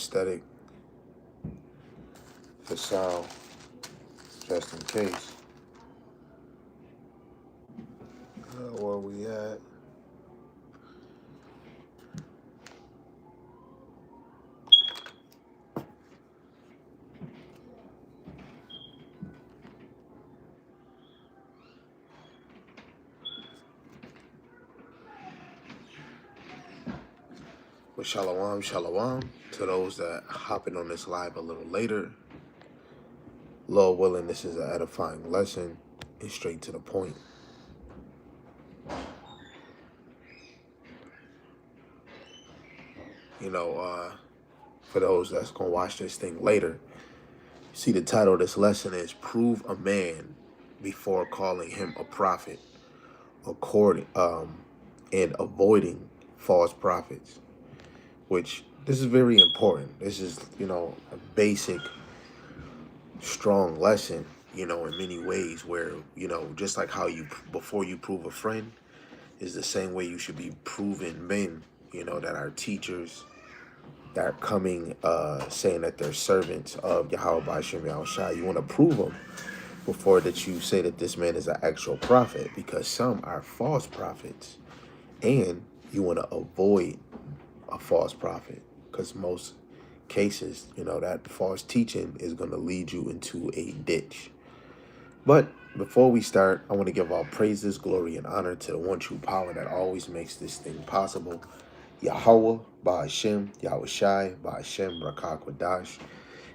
aesthetic, the sound, just in case. Where we at? With shalom, shalom to those that hopping on this live a little later. Lord willing, this is an edifying lesson and straight to the point. You know, for those that's gonna watch this thing later, see the title of this lesson is "Prove a Man Before Calling Him a Prophet," according and avoiding false prophets. Which this is very important. This is a basic, strong lesson. In many ways, where just like how you before you prove a friend is the same way you should be proving men. That are teachers that are coming, saying that they're servants of Yahweh Ba'ashem Yahushua. You want to prove them before that you say that this man is an actual prophet, because some are false prophets, and you want to avoid a false prophet, because most cases, that false teaching is going to lead you into a ditch. But before we start, I want to give all praises, glory, and honor to the one true power that always makes this thing possible. Yahweh, Ba'ashem, Yahushai, Ba'ashem, Rakah Kwadash,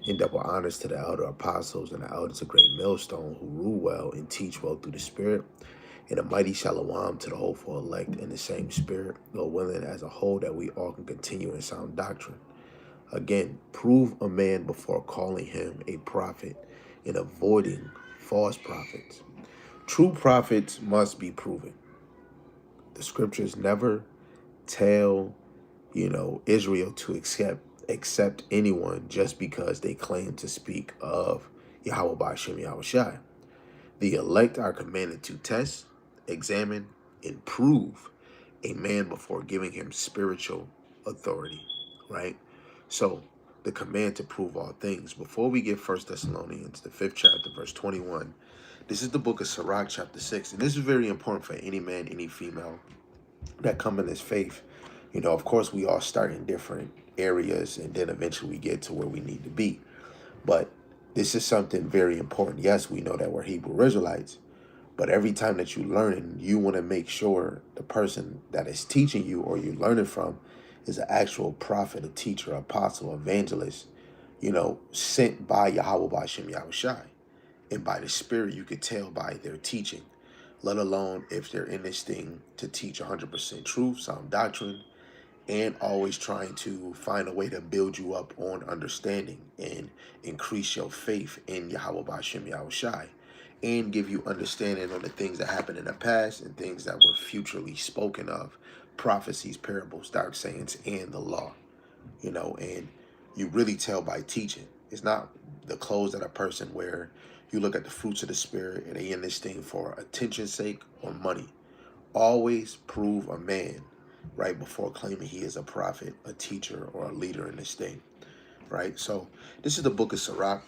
and double honors to the elder apostles and the elders of Great Millstone who rule well and teach well through the Spirit, and a mighty shalom to the hopeful elect in the same Spirit, Lord willing, as a whole, that we all can continue in sound doctrine. Again, prove a man before calling him a prophet and avoiding false prophets. True prophets must be proven. The scriptures never tell, Israel to accept anyone just because they claim to speak of Yahweh Ba'ashem Yahushai. The elect are commanded to test, examine, and prove a man before giving him spiritual authority, right? So the command to prove all things. Before we get 1 Thessalonians, the 5th chapter, verse 21, this is the book of Sirach, chapter 6. And this is very important for any man, any female that come in this faith. Of course, we all start in different areas, and then eventually we get to where we need to be. But this is something very important. Yes, we know that we're Hebrew Israelites, but every time that you learn, you want to make sure the person that is teaching you or you're learning from is an actual prophet, a teacher, apostle, evangelist, sent by Yahweh Ba'ashem Yahushai. And by the Spirit, you could tell by their teaching, let alone if they're in this thing to teach 100% truth, sound doctrine, and always trying to find a way to build you up on understanding and increase your faith in Yahweh Ba'ashem Yahushai, and give you understanding on the things that happened in the past and things that were futurely spoken of, prophecies, parables, dark sayings, and the law. And you really tell by teaching. It's not the clothes that a person wear. You look at the fruits of the Spirit, and they in this thing for attention's sake or money. Always prove a man right before claiming he is a prophet, a teacher, or a leader in this thing, right? So this is the book of Sirach,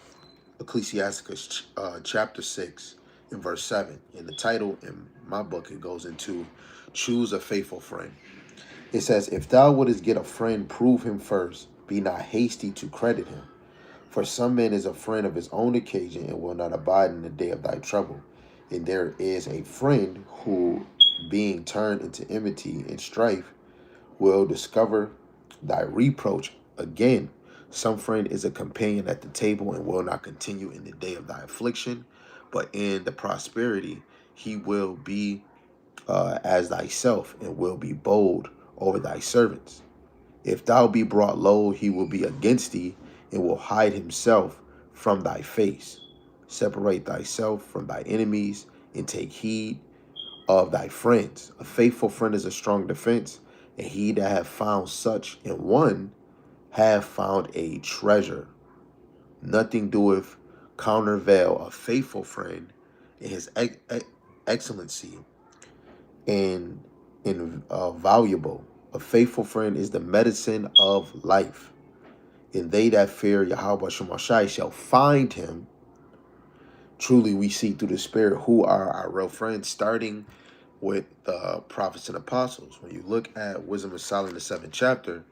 Ecclesiasticus, chapter 6, and verse 7. In the title in my book, it goes into choose a faithful friend. It says, if thou wouldest get a friend, prove him first. Be not hasty to credit him. For some man is a friend of his own occasion and will not abide in the day of thy trouble. And there is a friend who, being turned into enmity and strife, will discover thy reproach again. Some friend is a companion at the table and will not continue in the day of thy affliction, but in the prosperity he will be as thyself, and will be bold over thy servants. If thou be brought low, he will be against thee, and will hide himself from thy face. Separate thyself from thy enemies, and take heed of thy friends. A faithful friend is a strong defense, and he that hath found such in one have found a treasure. Nothing doeth countervail a faithful friend in his excellency and invaluable. A faithful friend is the medicine of life, And they that fear Yahweh Shemashai shall find him. Truly we see through the Spirit who are our real friends, starting with the prophets and apostles. When you look at Wisdom of Solomon, the 7th chapter,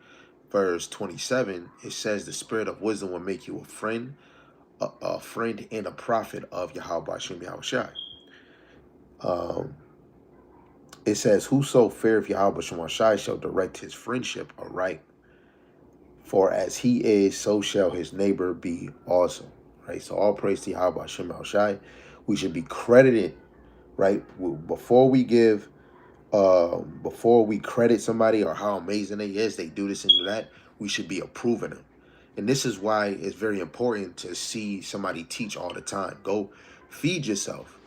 verse 27, it says the Spirit of wisdom will make you a friend and a prophet of Yahweh Hashem Yahushai. It says, whoso feareth Yahweh Shemashai shall direct his friendship aright. For as he is, so shall his neighbor be also. Right? So all praise to Yahweh Hashem Yahushai. We should be credited, right? Before we credit somebody or how amazing they is, they do this and do that, we should be approving them. And this is why it's very important to see somebody teach all the time. Go feed yourself,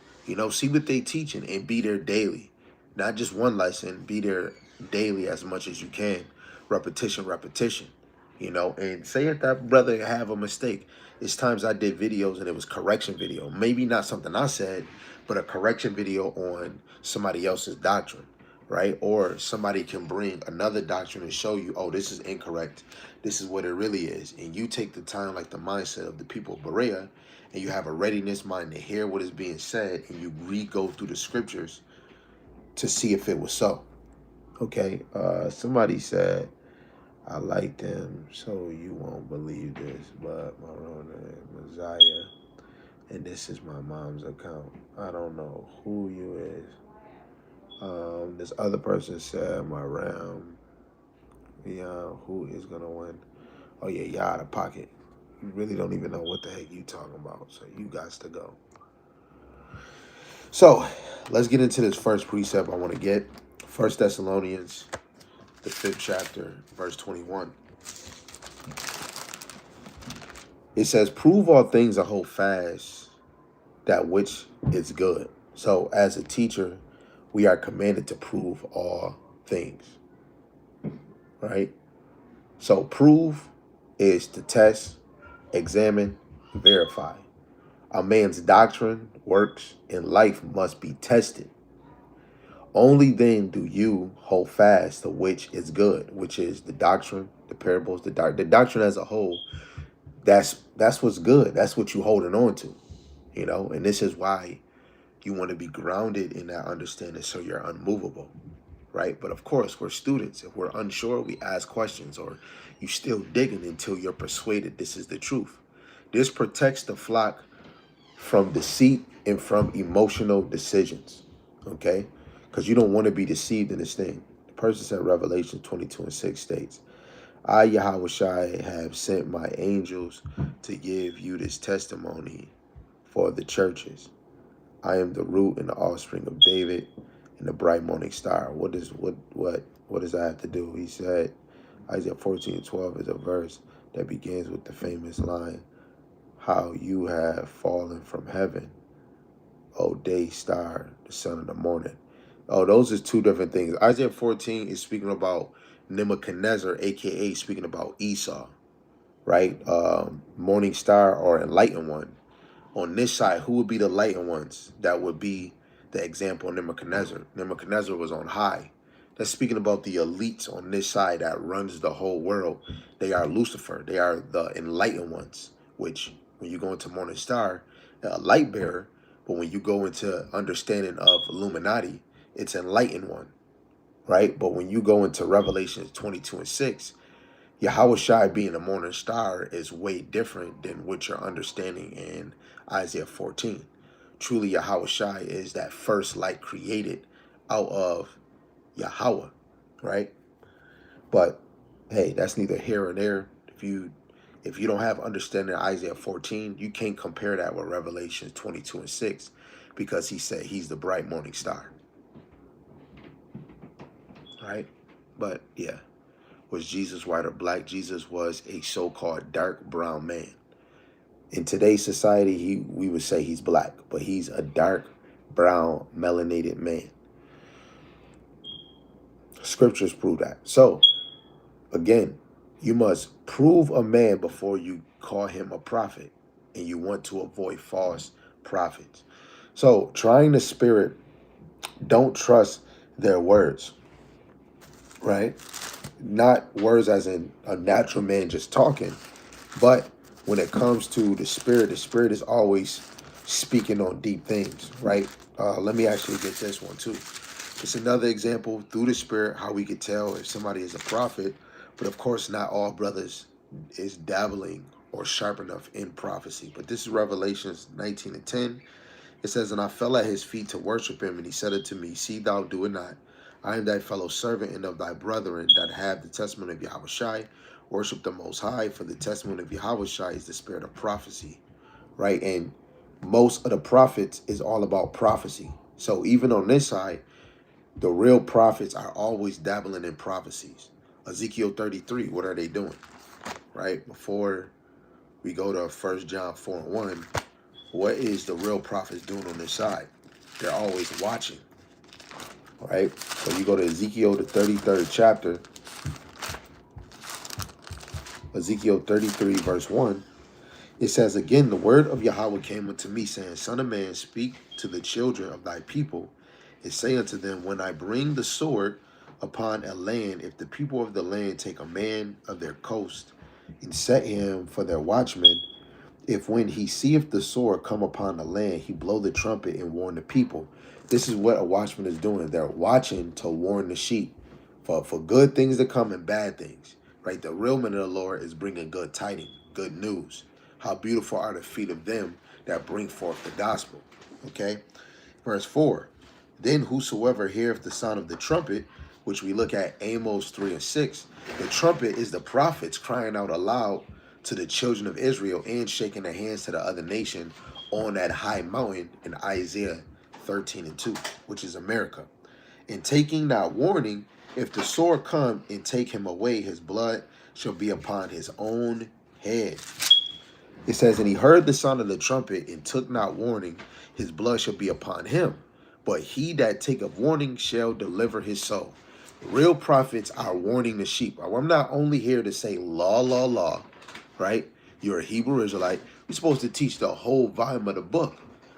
see what they teaching and be there daily. Not just one lesson, be there daily as much as you can. Repetition, and say if that brother have a mistake. It's times I did videos and it was correction video. Maybe not something I said, but a correction video on somebody else's doctrine, right? Or somebody can bring another doctrine and show you, oh, this is incorrect. This is what it really is. And you take the time, like the mindset of the people of Berea, and you have a readiness mind to hear what is being said, and you re-go through the scriptures to see if it was so. Okay, somebody said, I like them, so you won't believe this, but my real name is Messiah, and this is my mom's account. I don't know who you is. This other person said, my realm, who is going to win? Oh, yeah, y'all out of pocket. You really don't even know what the heck you talking about, so you got to go. So, let's get into this first precept I want to get. 1 Thessalonians, the 5th chapter, verse 21. It says, prove all things and hold fast that which is good. So as a teacher, we are commanded to prove all things, right? So prove is to test, examine, verify. A man's doctrine, works, and life must be tested. Only then do you hold fast to which is good, which is the doctrine, the parables, the doctrine as a whole. That's what's good. That's what you're holding on to, and this is why you want to be grounded in that understanding so you're unmovable, right? But of course, we're students. If we're unsure, we ask questions, or you still digging until you're persuaded this is the truth. This protects the flock from deceit and from emotional decisions, okay? Because you don't want to be deceived in this thing. The person said Revelation 22:6 states, I, Yahushua, have sent my angels to give you this testimony for the churches. I am the root and the offspring of David and the bright morning star. What does that have to do? He said Isaiah 14:12 is a verse that begins with the famous line, how you have fallen from heaven, O day star, the son of the morning. Oh, those are two different things. Isaiah 14 is speaking about Nebuchadnezzar, aka speaking about Esau, right? Morning star or enlightened one. On this side, who would be the enlightened ones? That would be the example of Nebuchadnezzar. Nebuchadnezzar was on high. That's speaking about the elites on this side that runs the whole world. They are Lucifer. They are the enlightened ones, which when you go into Morning Star, a light bearer, but when you go into understanding of Illuminati, it's enlightened one, right? But when you go into Revelation 22:6, Yahushua being a morning star is way different than what you're understanding in Isaiah 14. Truly, Yahushua is that first light created out of Yahweh, right? But hey, that's neither here or there. If you don't have understanding of Isaiah 14, you can't compare that with Revelation 22:6, because he said he's the bright morning star, right? But yeah. Was Jesus white or black? Jesus was a so-called dark brown man. In today's society, we would say he's black, but he's a dark brown melanated man. Scriptures prove that. So, again, you must prove a man before you call him a prophet, and you want to avoid false prophets. So, trying the spirit, don't trust their words, right? Not words as in a natural man just talking, But when it comes to the Spirit is always speaking on deep things, right? Let me actually get this one too. It's another example through the Spirit how we could tell if somebody is a prophet. But of course, not all brothers is dabbling or sharp enough in prophecy. But this is Revelations 19:10. It says, "And I fell at his feet to worship him, and he said unto me, See thou do it not. I am thy fellow servant and of thy brethren that have the testimony of Yahushai. Worship the Most High, for the testimony of Yahushai is the spirit of prophecy." Right? And most of the prophets is all about prophecy. So even on this side, the real prophets are always dabbling in prophecies. Ezekiel 33, what are they doing? Right? Before we go to 1 John 4:1, what is the real prophets doing on this side? They're always watching. Right? So you go to Ezekiel, the 33rd chapter, Ezekiel 33, verse 1. It says, "Again, the word of Yahweh came unto me, saying, Son of man, speak to the children of thy people, and say unto them, When I bring the sword upon a land, if the people of the land take a man of their coast, and set him for their watchman, if when he seeth the sword come upon the land, he blow the trumpet and warn the people." This is what a watchman is doing. They're watching to warn the sheep for good things to come and bad things. Right? The real men of the Lord is bringing good tidings, good news. How beautiful are the feet of them that bring forth the gospel. Okay? Verse 4. "Then whosoever heareth the sound of the trumpet," which we look at Amos 3:6, the trumpet is the prophets crying out aloud to the children of Israel and shaking their hands to the other nation on that high mountain in Isaiah 13:2, which is America. "And taking not warning, if the sword come and take him away, his blood shall be upon his own head." It says, "And he heard the sound of the trumpet and took not warning, his blood shall be upon him. But he that taketh warning shall deliver his soul." Real prophets are warning the sheep. I'm not only here to say law, law, law, right? You're a Hebrew Israelite. You're supposed to teach the whole volume of the book.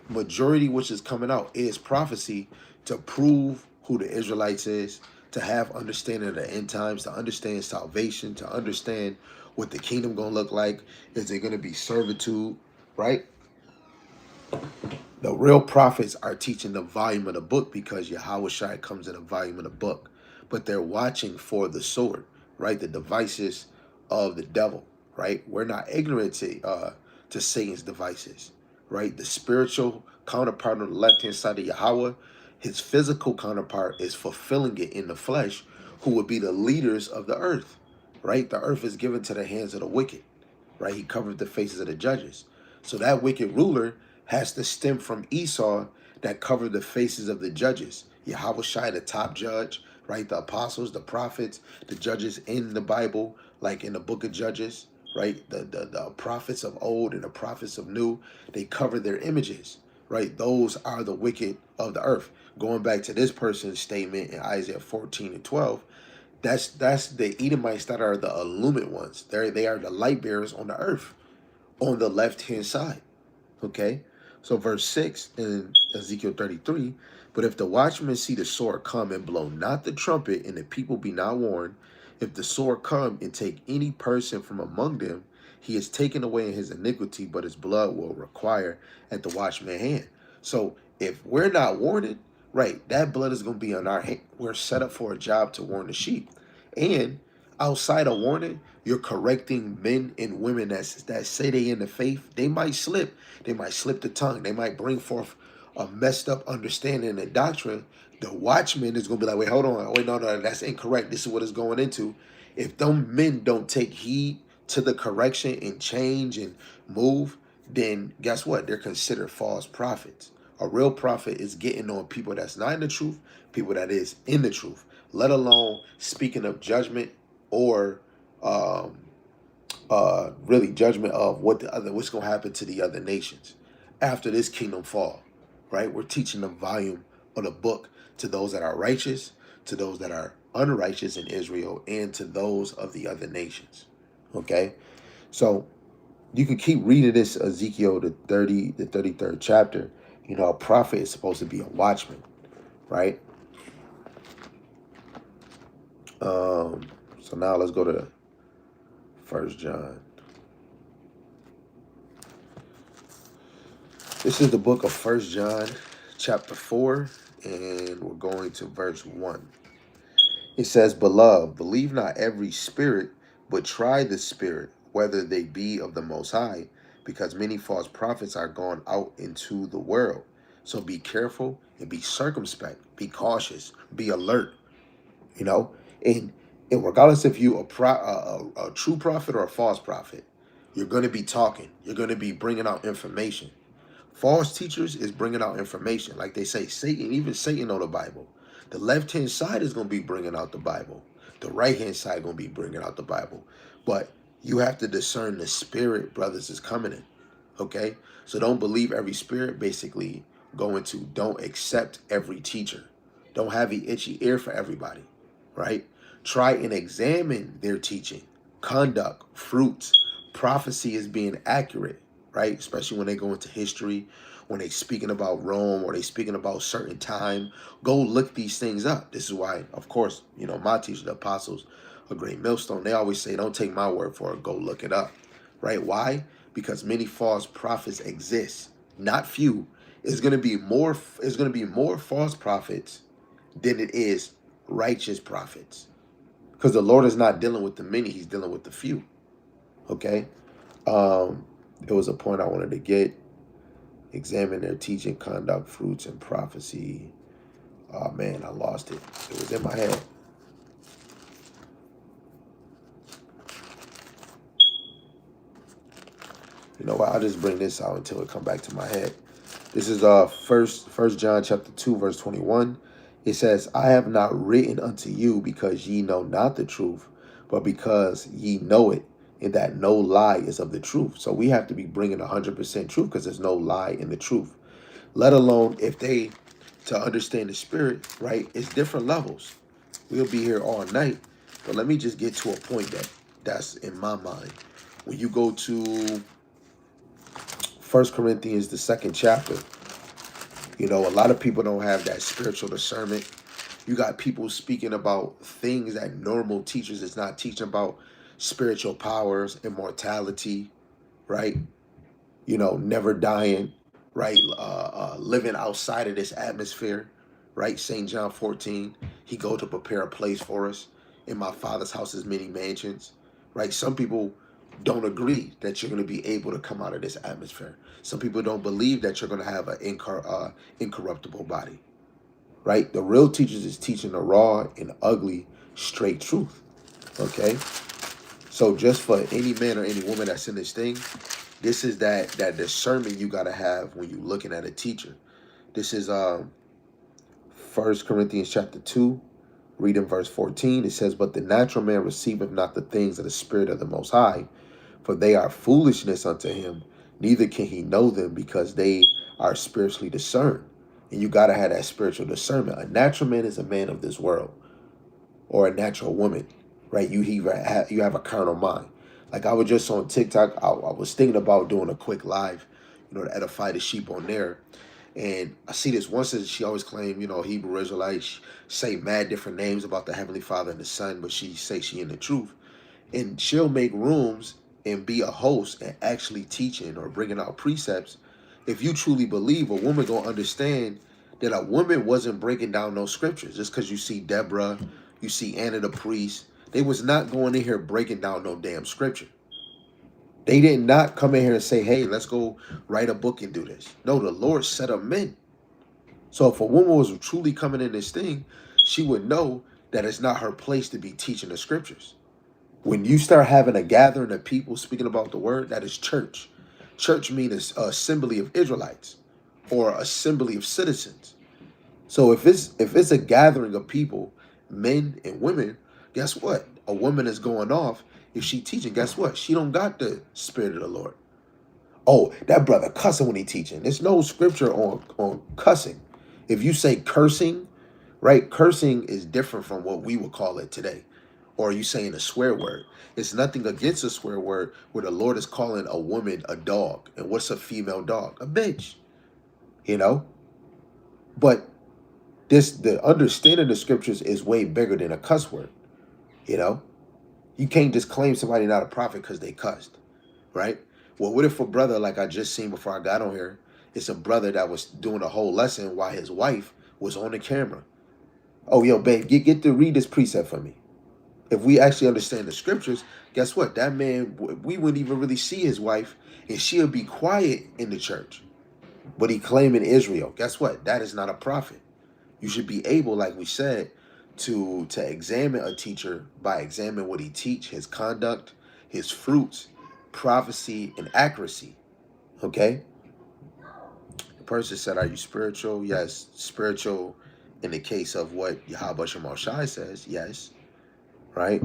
Majority which is coming out is prophecy to prove who the Israelites is, to have understanding of the end times, to understand salvation, to understand what the kingdom gonna look like. Is there gonna be servitude, right? The real prophets are teaching the volume of the book because Yahweh Shai comes in the volume of the book. But they're watching for the sword, right? The devices of the devil, right? We're not ignorant to Satan's devices, right? The spiritual counterpart on the left-hand side of Yahweh, his physical counterpart is fulfilling it in the flesh, who would be the leaders of the earth, right? The earth is given to the hands of the wicked, right? He covered the faces of the judges. So that wicked ruler has to stem from Esau that covered the faces of the judges. Yahweh Shai, the top judge, right? The apostles, the prophets, the judges in the Bible, like in the book of Judges, right? The prophets of old and the prophets of new, they cover their images, right? Those are the wicked of the earth. Going back to this person's statement in Isaiah 14:12, that's the Edomites that are the illumined ones. They are the light bearers on the earth, on the left hand side. Okay, so verse 6 in Ezekiel 33, "But if the watchman see the sword come and blow not the trumpet, and the people be not warned, if the sword come and take any person from among them, he is taken away in his iniquity, but his blood will require at the watchman's hand." So if we're not warned, right, that blood is going to be on our hand. We're set up for a job to warn the sheep. And outside of warning, you're correcting men and women that say they in the faith. They might slip. They might slip the tongue. They might bring forth a messed up understanding and doctrine. The watchman is going to be like, wait, hold on. Wait, no, that's incorrect. This is what it's going into. If them men don't take heed to the correction and change and move, then guess what? They're considered false prophets. A real prophet is getting on people that's not in the truth, people that is in the truth, let alone speaking of judgment or um, really judgment of what's going to happen to the other nations after this kingdom fall, right? We're teaching the volume of the book to those that are righteous, to those that are unrighteous in Israel, and to those of the other nations. Okay, so you can keep reading this Ezekiel the 33rd chapter. You know, a prophet is supposed to be a watchman, right? So now let's go to 1 John. This is the book of First John, chapter 4, and we're going to verse 1. It says, Beloved, believe not every spirit, but try the spirit, whether they be of the Most High, because many false prophets are gone out into the world. So be careful and be circumspect, be cautious, be alert, you know? And, and regardless if you a true prophet or a false prophet, you're going to be talking. You're going to be bringing out information. False teachers is bringing out information. Like they say, Satan, even Satan know the Bible. The left-hand side is going to be bringing out the Bible. The right-hand side going to be bringing out the Bible. But you have to discern the spirit, brothers, is coming in. Okay? So don't believe every spirit. Basically, go into don't accept every teacher. Don't have an itchy ear for everybody. Right? Try and examine their teaching, conduct, fruits. Prophecy is being accurate, right? Especially when they go into history, when they speaking about Rome or they speaking about certain time. Go look these things up. This is why, of course, you know, my teacher, the apostles, a great millstone, they always say, don't take my word for it, go look it up. Right? Why? Because many false prophets exist. Not few. It's gonna be more false prophets than it is righteous prophets. Because the Lord is not dealing with the many, he's dealing with the few. Okay? It was a point I wanted to get. Examine their teaching, conduct, fruits, and prophecy. Oh man, I lost it. It was in my head. You know what? I'll just bring this out until it come back to my head. This is first John chapter 2, verse 21. It says, I have not written unto you because ye know not the truth, but because ye know it, and that no lie is of the truth. So we have to be bringing 100% truth because there's no lie in the truth. Let alone if they, to understand the spirit, right, it's different levels. We'll be here all night, but let me just get to a point that's in my mind. When you go to First Corinthians, the 2nd chapter, you know, a lot of people don't have that spiritual discernment. You got people speaking about things that normal teachers is not teaching about: spiritual powers, immortality, right? You know, never dying, right? Living outside of this atmosphere, right? St. John 14, he go to prepare a place for us. In my Father's house is many mansions, right? Some people don't agree that you're going to be able to come out of this atmosphere. Some people don't believe that you're going to have an incorruptible body, right? The real teachers is teaching the raw and ugly, straight truth, okay? So just for any man or any woman that's in this thing, this is that discernment you got to have when you're looking at a teacher. This is 1 Corinthians chapter 2, reading verse 14. It says, But the natural man receiveth not the things of the Spirit of the Most High, for they are foolishness unto him, neither can he know them because they are spiritually discerned. And you got to have that spiritual discernment. A natural man is a man of this world, or a natural woman, right? You have a carnal mind. Like I was just on TikTok, I was thinking about doing a quick live, you know, to edify the sheep on there. And I see this one says she always claim, you know, Hebrew Israelites say mad different names about the Heavenly Father and the Son, but she say she in the truth. And she'll make rooms and be a host and actually teaching or bringing out precepts. If you truly believe, a woman gonna understand that a woman wasn't breaking down those scriptures. Just because you see Deborah, you see Anna the priest, they was not going in here breaking down no damn scripture. They did not come in here and say, hey, let's go write a book and do this. No, the Lord set up men. So if a woman was truly coming in this thing, she would know that it's not her place to be teaching the scriptures. When you start having a gathering of people speaking about the word, that is church. Church means an assembly of Israelites or assembly of citizens. So if it's a gathering of people, men and women, guess what? A woman is going off. If she teaching, guess what? She don't got the Spirit of the Lord. Oh, that brother cussing when he teaching. There's no scripture on cussing. If you say cursing, right? Cursing is different from what we would call it today. Or are you saying a swear word? It's nothing against a swear word where the Lord is calling a woman a dog. And what's a female dog? A bitch. You know? But the understanding the scriptures is way bigger than a cuss word. You know? You can't just claim somebody not a prophet because they cussed. Right? Well, what if a brother, like I just seen before I got on here, It's a brother that was doing a whole lesson while his wife was on the camera. Oh, yo, babe, get to read this precept for me. If we actually understand the scriptures, guess what? That man, we wouldn't even really see his wife, and she'll be quiet in the church. But he claiming Israel. Guess what? That is not a prophet. You should be able, like we said, to examine a teacher by examining what he teach, his conduct, his fruits, prophecy, and accuracy. Okay? The person said, are you spiritual? Yes. Spiritual in the case of what Yahweh Shemar Shai says, yes. Right?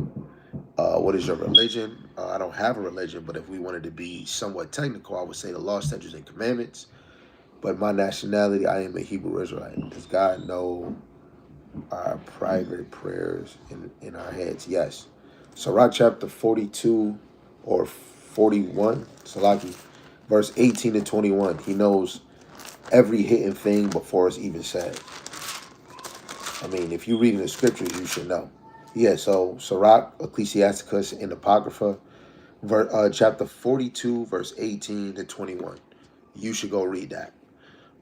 What is your religion? I don't have a religion, but if we wanted to be somewhat technical, I would say the law, statutes, and commandments. But my nationality, I am a Hebrew Israelite. Does God know our private prayers in our heads? Yes. Sirach chapter 42 or 41, Salaki, verse 18 to 21. He knows every hidden thing before it's even said. I mean, if you read in the scriptures, you should know. Yeah, so Sirach, Ecclesiasticus, and Apocrypha, chapter 42, verse 18 to 21. You should go read that.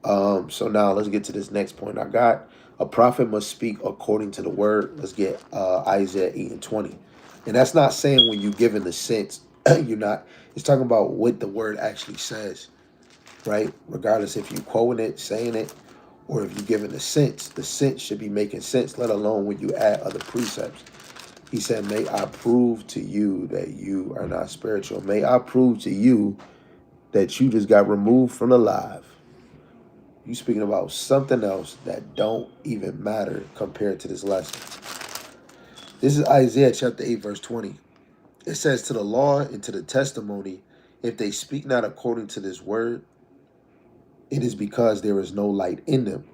So now let's get to this next point. I got a prophet must speak according to the word. Let's get Isaiah 8 and 20. And that's not saying when you give in the sense, you're not, it's talking about what the word actually says, right? Regardless if you quoting it, saying it, or if you give it the sense should be making sense, let alone when you add other precepts. He said, may I prove to you that you are not spiritual. May I prove to you that you just got removed from the live. You speaking about something else that don't even matter compared to this lesson. This is Isaiah chapter 8, verse 20. It says, to the law and to the testimony, if they speak not according to this word, it is because there is no light in them.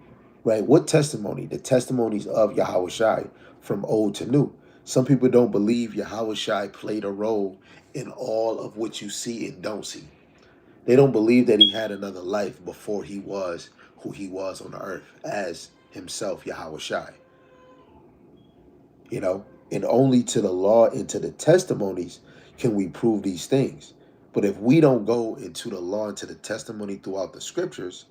Right? What testimony? The testimonies of Yahweh Shai from old to new. Some people don't believe Yahweh Shai played a role in all of what you see and don't see. They don't believe that he had another life before he was who he was on the earth as himself, Yahweh Shai. You know, and only to the law and to the testimonies can we prove these things. But if we don't go into the law and to the testimony throughout the scriptures,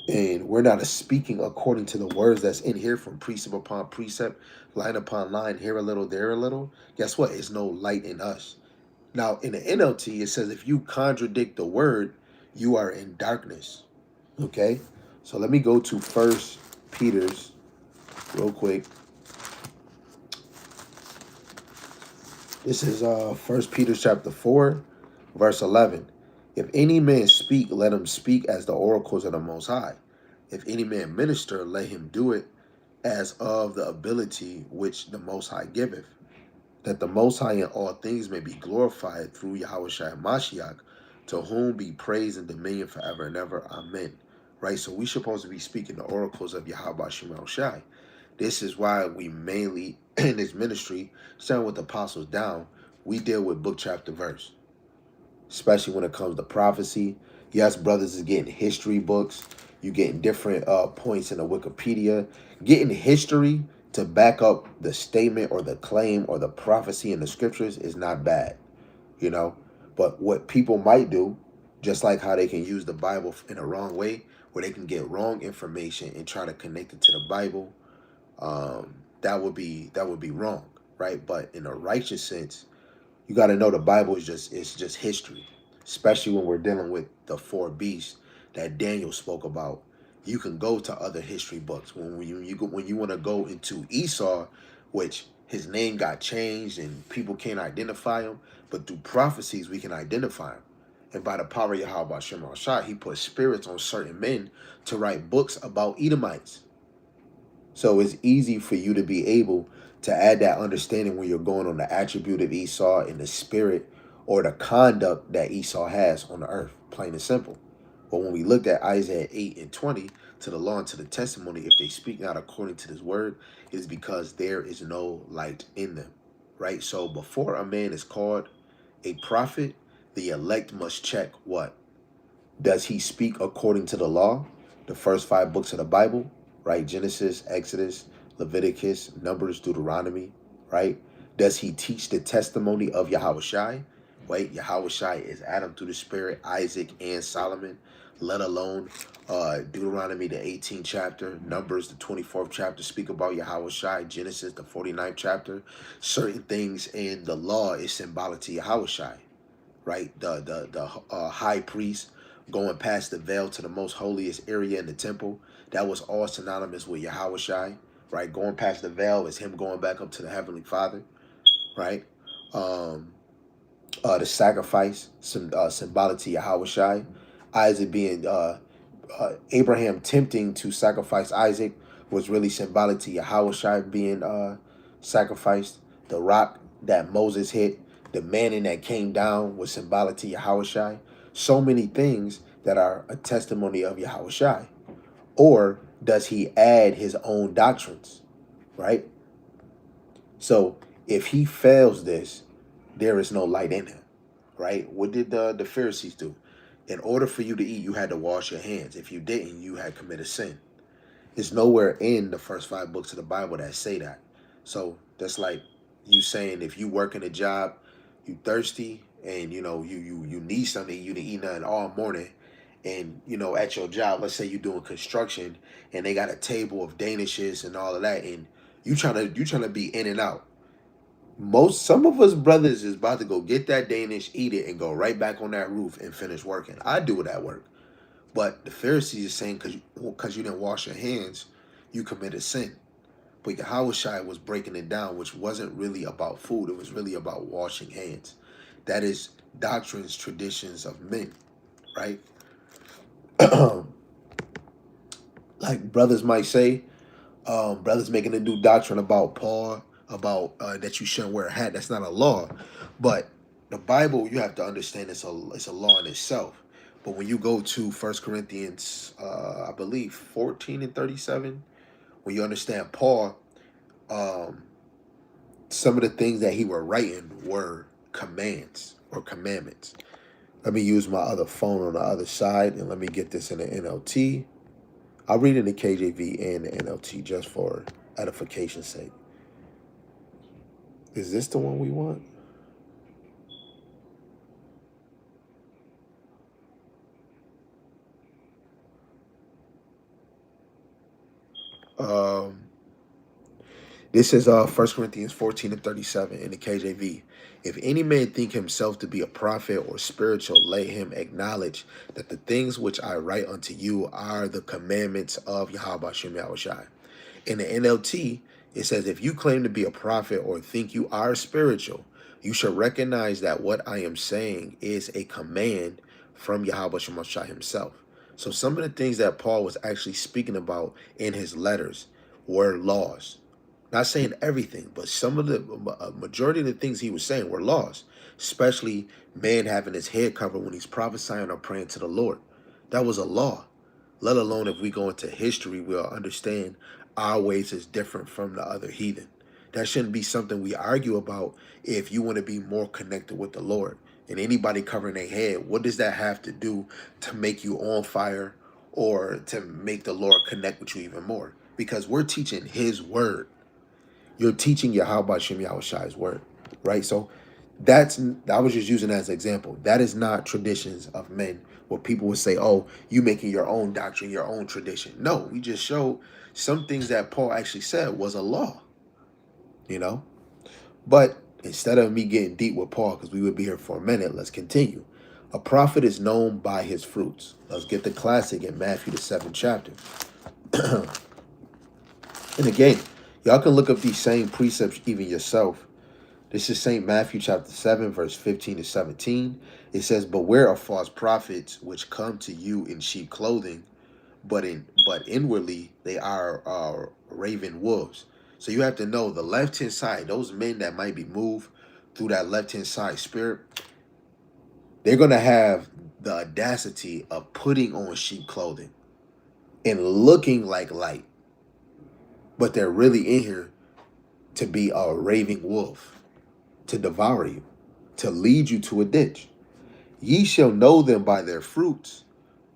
and we're not speaking according to the words that's in here from precept upon precept, line upon line, here a little, there a little, guess what? It's no light in us. Now, in the NLT, it says if you contradict the word, you are in darkness. Okay? So let me go to 1 Peter's real quick. This is 1 Peter chapter 4, verse 11. If any man speak, let him speak as the oracles of the Most High. If any man minister, let him do it as of the ability which the Most High giveth, that the Most High in all things may be glorified through Yahweh Shai Mashiach, to whom be praise and dominion forever and ever. Amen. Right? So we supposed to be speaking the oracles of Yahweh Shemel Shai. This is why we mainly, in this ministry, starting with the apostles down, we deal with book, chapter, verse. Especially when it comes to prophecy. Yes, brothers is getting history books. You getting different points in the Wikipedia. Getting history to back up the statement or the claim or the prophecy in the scriptures is not bad, you know. But what people might do, just like how they can use the Bible in a wrong way, where they can get wrong information and try to connect it to the Bible, that would be wrong, right? But in a righteous sense, you got to know the Bible is just history, especially when we're dealing with the four beasts that Daniel spoke about. You can go to other history books when you want to go into Esau, which his name got changed and people can't identify him, but through prophecies we can identify him. And by the power of Yahweh Shemar Shai, he put spirits on certain men to write books about Edomites. So it's easy for you to be able to add that understanding when you're going on the attribute of Esau and the spirit or the conduct that Esau has on the earth, plain and simple. But when we looked at Isaiah 8 and 20, to the law and to the testimony, if they speak not according to this word, it is because there is no light in them, right? So before a man is called a prophet, the elect must check what? Does he speak according to the law, the first 5 books of the Bible, right? Genesis, Exodus, Leviticus, Numbers, Deuteronomy, right? Does he teach the testimony of Yahweh Shai? Wait, Yahweh Shai is Adam through the Spirit, Isaac, and Solomon, let alone Deuteronomy, the 18th chapter, Numbers, the 24th chapter, speak about Yahweh Shai, Genesis, the 49th chapter. Certain things in the law is symbolic to Yahweh Shai, right? The high priest going past the veil to the most holiest area in the temple, that was all synonymous with Yahweh Shai, right? Going past the veil is him going back up to the Heavenly Father, right? Um, the sacrifice, symbolic to Yahweh Shai. Isaac being Abraham tempting to sacrifice Isaac was really symbolic to Yahweh Shai being sacrificed. The rock that Moses hit, the manna that came down was symbolic to Yahweh Shai. So many things that are a testimony of Yahweh Shai. Or does he add his own doctrines, right? So if he fails this, there is no light in him, right? What did the Pharisees do? In order for you to eat, you had to wash your hands. If you didn't, you had committed sin. It's nowhere in the first 5 books of the Bible that say that. So that's like you saying if you work in a job, you thirsty, and you need something, you didn't eat nothing all morning, and at your job, let's say you're doing construction, and they got a table of danishes and all of that, and you trying to be in and out. Some of us brothers is about to go get that Danish, eat it, and go right back on that roof and finish working. I do it at work. But the Pharisees is saying because you didn't wash your hands, you committed sin. But Yahweh Shai was breaking it down, which wasn't really about food. It was really about washing hands. That is doctrines, traditions of men, right? Like brothers might say, brothers making a new doctrine about Paul, about that you shouldn't wear a hat. That's not a law. But the Bible, you have to understand it's a law in itself. But when you go to First Corinthians, I believe 14:37, when you understand Paul, um, some of the things that he were writing were commands or commandments. Let me use my other phone on the other side and let me get this in the NLT. I'll read it in the KJV and the NLT just for edification's sake. Is this the one we want? Um, This is 1 Corinthians 14:37 in the KJV. If any man think himself to be a prophet or spiritual, let him acknowledge that the things which I write unto you are the commandments of Yahweh Shem Yahushai. In the NLT, it says, if you claim to be a prophet or think you are spiritual, you should recognize that what I am saying is a command from Yahweh Shem Yahushai himself. So some of the things that Paul was actually speaking about in his letters were laws. Not saying everything, but some of the majority of the things he was saying were laws, especially man having his head covered when he's prophesying or praying to the Lord. That was a law. Let alone if we go into history, we'll understand our ways is different from the other heathen. That shouldn't be something we argue about if you want to be more connected with the Lord. And anybody covering their head, what does that have to do to make you on fire or to make the Lord connect with you even more? Because we're teaching his word. You're teaching Yahweh Shem Yahushai's word, right? So I was just using that as an example. That is not traditions of men where people would say, oh, you making your own doctrine, your own tradition. No, we just showed some things that Paul actually said was a law, you know? But instead of me getting deep with Paul, because we would be here for a minute, let's continue. A prophet is known by his fruits. Let's get the classic in Matthew, the 7th chapter. And again, y'all can look up these same precepts even yourself. This is St. Matthew chapter 7, verse 15 to 17. It says, beware of false prophets which come to you in sheep clothing, but inwardly they are raven wolves. So you have to know the left-hand side, those men that might be moved through that left-hand side spirit, they're going to have the audacity of putting on sheep clothing and looking like light. But they're really in here to be a raving wolf, to devour you, to lead you to a ditch. Ye shall know them by their fruits.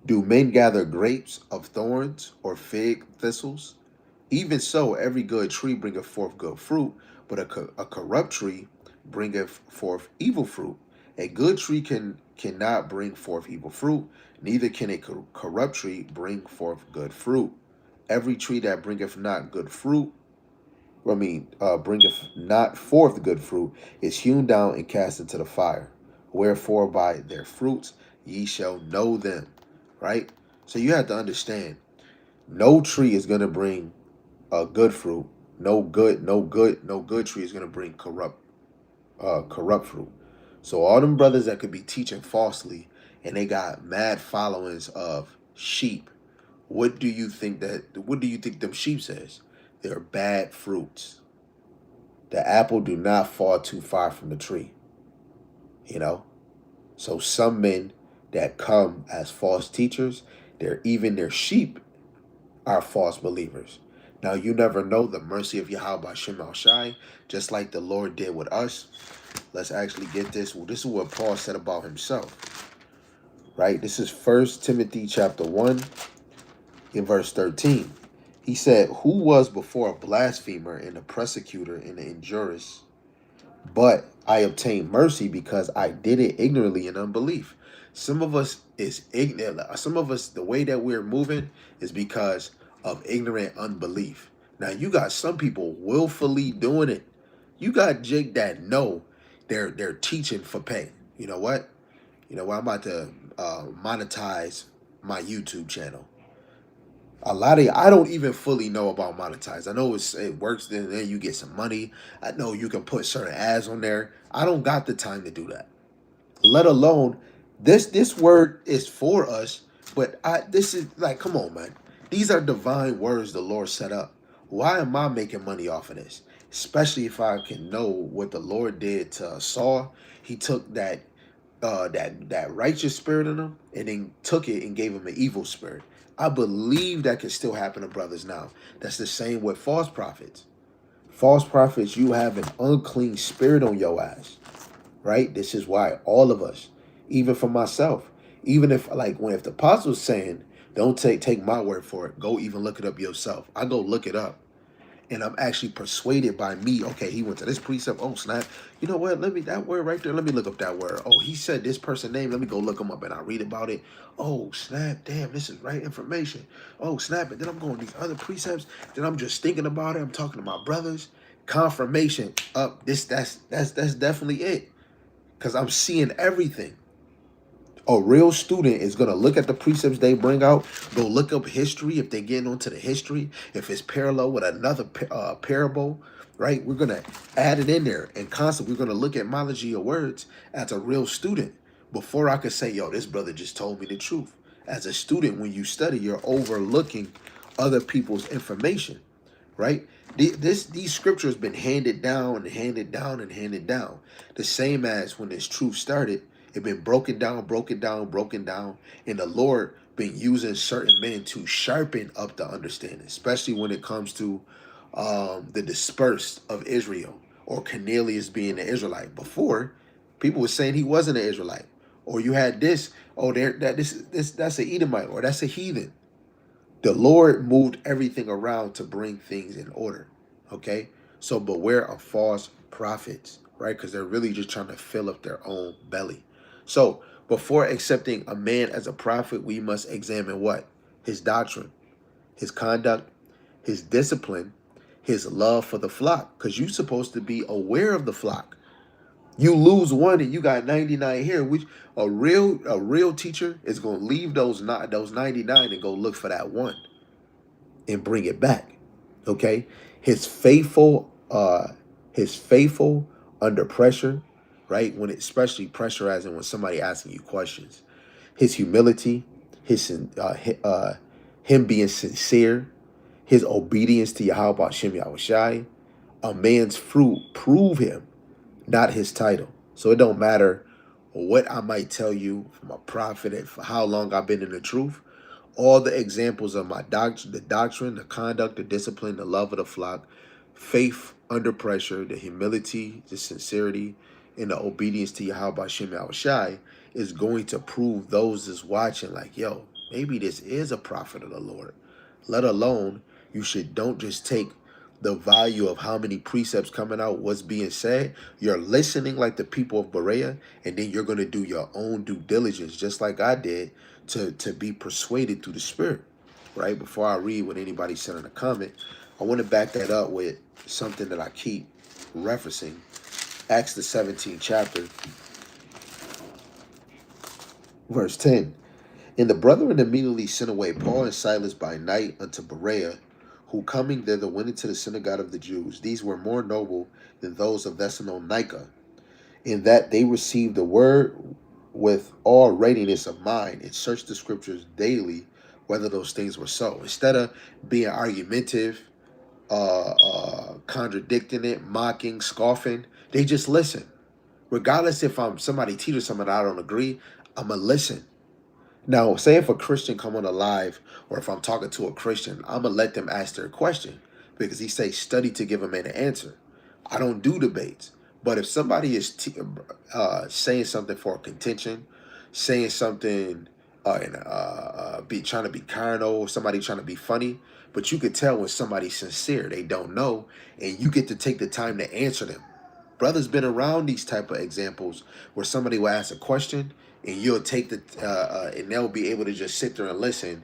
Do men gather grapes of thorns or fig thistles? Even so, every good tree bringeth forth good fruit, but a corrupt tree bringeth forth evil fruit. A good tree cannot bring forth evil fruit, neither can a corrupt tree bring forth good fruit. Every tree that bringeth not good fruit, bringeth not forth good fruit, is hewn down and cast into the fire. Wherefore by their fruits ye shall know them. Right? So you have to understand, no tree is gonna bring a good fruit. No good tree is gonna bring corrupt fruit. So all them brothers that could be teaching falsely and they got mad followings of sheep, what do you think them sheep says? They're bad fruits. The apple do not fall too far from the tree. You know? So some men that come as false teachers, their sheep are false believers. Now you never know the mercy of Yahweh Shem Shai, just like the Lord did with us. Let's actually get this. Well, this is what Paul said about himself. Right? This is 1 Timothy chapter 1 in verse 13. He said, who was before a blasphemer and a persecutor and an injurious, but I obtained mercy because I did it ignorantly in unbelief. Some of us is ignorant. Some of us, the way that we're moving is because of ignorant unbelief. Now you got some people willfully doing it. You got Jake that know they're teaching for pay. You know what? I'm about to monetize my YouTube channel. A lot of I don't even fully know about monetize. I know it works, then you get some money. I know you can put certain ads on there. I don't got the time to do that. Let alone this word is for us, but this is like, come on, man. These are divine words the Lord set up. Why am I making money off of this? Especially if I can know what the Lord did to Saul. He took that righteous spirit in him and then took it and gave him an evil spirit. I believe that can still happen to brothers now. That's the same with false prophets. False prophets, you have an unclean spirit on your ass, right? This is why all of us, even for myself, even if if the apostle's saying, don't take my word for it, go even look it up yourself. I go look it up. And I'm actually persuaded by me. Okay, he went to this precept. Oh, snap. You know what? That word right there. Let me look up that word. Oh, he said this person name. Let me go look him up and I read about it. Oh, snap. Damn, this is right information. Oh, snap. And then I'm going to these other precepts. Then I'm just thinking about it. I'm talking to my brothers. Confirmation. Up. That's definitely it. Because I'm seeing everything. A real student is going to look at the precepts they bring out, go look up history if they're getting onto the history, if it's parallel with another parable, right? We're going to add it in there and constantly we're going to look at etymology of words as a real student before I could say, yo, this brother just told me the truth. As a student, when you study, you're overlooking other people's information, right? These scriptures been handed down and handed down and handed down. The same as when this truth started, it been broken down, and the Lord been using certain men to sharpen up the understanding, especially when it comes to the dispersed of Israel or Cornelius being an Israelite. Before, people were saying he wasn't an Israelite, or you had this, oh, that's an Edomite, or that's a heathen. The Lord moved everything around to bring things in order. Okay? So beware of false prophets, right? Because they're really just trying to fill up their own belly. So before accepting a man as a prophet, we must examine what? His doctrine, his conduct, his discipline, his love for the flock. Because you're supposed to be aware of the flock. You lose one and you got 99 here, which a real teacher is going to leave those 99 and go look for that one and bring it back. Okay? His faithful under pressure, right? When especially pressurizing when somebody asking you questions. His humility, him being sincere, his obedience to Yahweh Shem Yahushai. A man's fruit prove him, not his title. So it don't matter what I might tell you from a prophet and for how long I've been in the truth. All the examples of my doctrine, the conduct, the discipline, the love of the flock, faith under pressure, the humility, the sincerity, and the obedience to Yahweh Shem Yahushai is going to prove those that's watching like, yo, maybe this is a prophet of the Lord. Let alone don't just take the value of how many precepts coming out, what's being said. You're listening like the people of Berea, and then you're going to do your own due diligence, just like I did, to be persuaded through the Spirit, right? Before I read what anybody said in the comment, I want to back that up with something that I keep referencing. Acts the 17th chapter, verse 10. And the brethren immediately sent away Paul and Silas by night unto Berea, who coming thither went into the synagogue of the Jews. These were more noble than those of Thessalonica, in that they received the word with all readiness of mind and searched the scriptures daily whether those things were so. Instead of being argumentative, contradicting it, mocking, scoffing, they just listen. Regardless if I'm somebody teaches something I don't agree, I'm going to listen. Now, say if a Christian come on a live, or if I'm talking to a Christian, I'm going to let them ask their question, because he says study to give a man an answer. I don't do debates. But if somebody is saying something for contention, saying something be trying to be carnal, somebody trying to be funny, but you could tell when somebody's sincere, they don't know, and you get to take the time to answer them. Brother's been around these type of examples where somebody will ask a question and you'll take the and they'll be able to just sit there and listen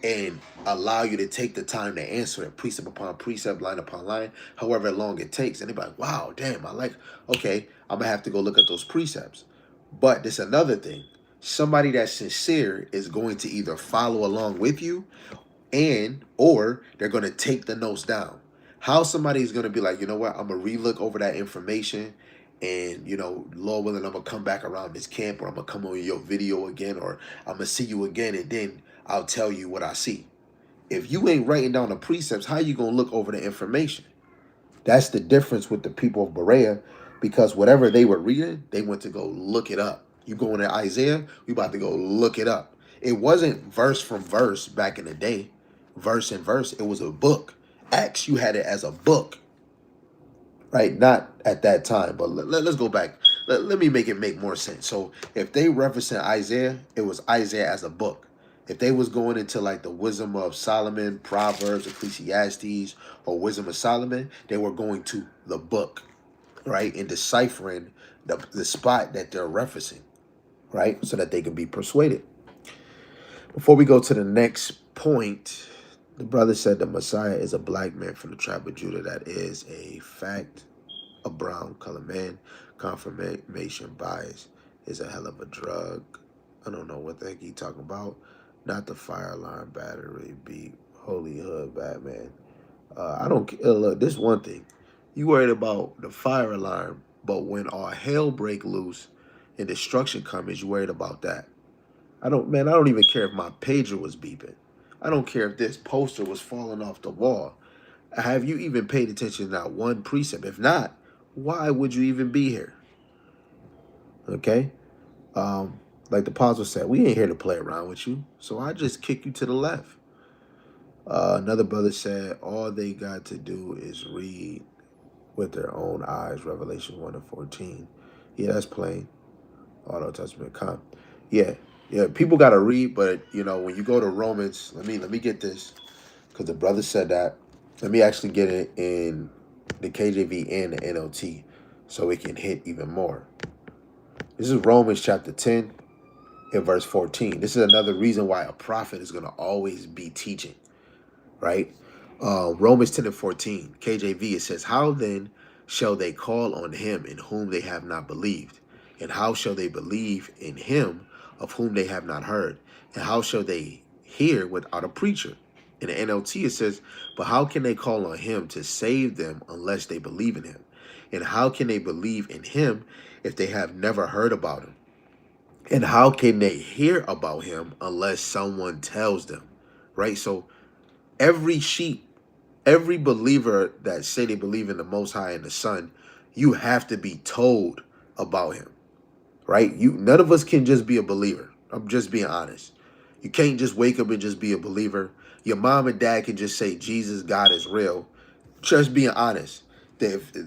and allow you to take the time to answer it, precept upon precept, line upon line, however long it takes. And they're like, wow, damn, okay, I'm gonna have to go look at those precepts. But there's another thing. Somebody that's sincere is going to either follow along with you or they're going to take the notes down. How somebody is going to be like, you know what, I'm going to relook over that information, and, Lord willing, I'm going to come back around this camp, or I'm going to come on your video again, or I'm going to see you again, and then I'll tell you what I see. If you ain't writing down the precepts, how you going to look over the information? That's the difference with the people of Berea, because whatever they were reading, they went to go look it up. You go into Isaiah, we about to go look it up. It wasn't verse from verse back in the day, verse and verse. It was a book. Acts, you had it as a book, right? Not at that time, but let's go back. Let me make it make more sense. So if they referencing Isaiah, it was Isaiah as a book. If they was going into like the wisdom of Solomon, Proverbs, Ecclesiastes, or wisdom of Solomon, they were going to the book, right? And deciphering the spot that they're referencing, right? So that they can be persuaded. Before we go to the next point, the brother said the Messiah is a black man from the tribe of Judah. That is a fact. A brown colored man. Confirmation bias is a hell of a drug. I don't know what the heck he talking about. Not the fire alarm battery beat. Holy hood Batman. I don't look, this one thing. You worried about the fire alarm, but when all hell break loose and destruction comes, you worried about that. I don't even care if my pager was beeping. I don't care if this poster was falling off the wall. Have you even paid attention to that one precept? If not, why would you even be here? Okay? Like the apostle said, we ain't here to play around with you. So I just kick you to the left. Another brother said, all they got to do is read with their own eyes, Revelation 1 and 14. Yeah, that's plain. Auto Testament come. Yeah, people got to read, but, when you go to Romans, let me get this, because the brother said that. Let me actually get it in the KJV and the NLT so it can hit even more. This is Romans chapter 10 and verse 14. This is another reason why a prophet is going to always be teaching, right? Romans 10 and 14, KJV, it says, how then shall they call on him in whom they have not believed? And how shall they believe in him of whom they have not heard? And how shall they hear without a preacher? In the NLT, it says, but how can they call on him to save them unless they believe in him? And how can they believe in him if they have never heard about him? And how can they hear about him unless someone tells them? Right? So every believer that say they believe in the Most High and the Son, you have to be told about him. Right? None of us can just be a believer. I'm just being honest. You can't just wake up and just be a believer. Your mom and dad can just say Jesus, God is real. Just being honest.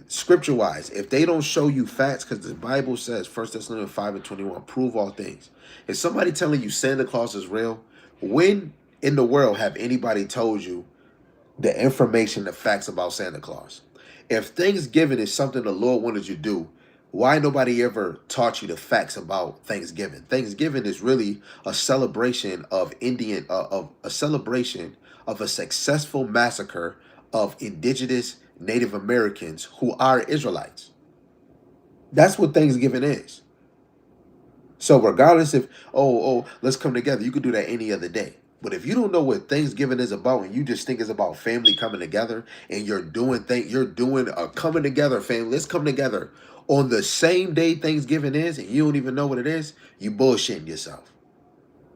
Scripture-wise, if they don't show you facts, because the Bible says, 1 Thessalonians 5 and 21, prove all things. If somebody telling you Santa Claus is real, when in the world have anybody told you the information, the facts about Santa Claus. If Thanksgiving is something the Lord wanted you to do, why nobody ever taught you the facts about Thanksgiving? Thanksgiving is really a celebration of of a celebration of a successful massacre of indigenous Native Americans who are Israelites. That's what Thanksgiving is. So regardless if let's come together, you could do that any other day. But if you don't know what Thanksgiving is about and you just think it's about family coming together and you're doing a coming together family, let's come together on the same day Thanksgiving is and you don't even know what it is, you bullshitting yourself.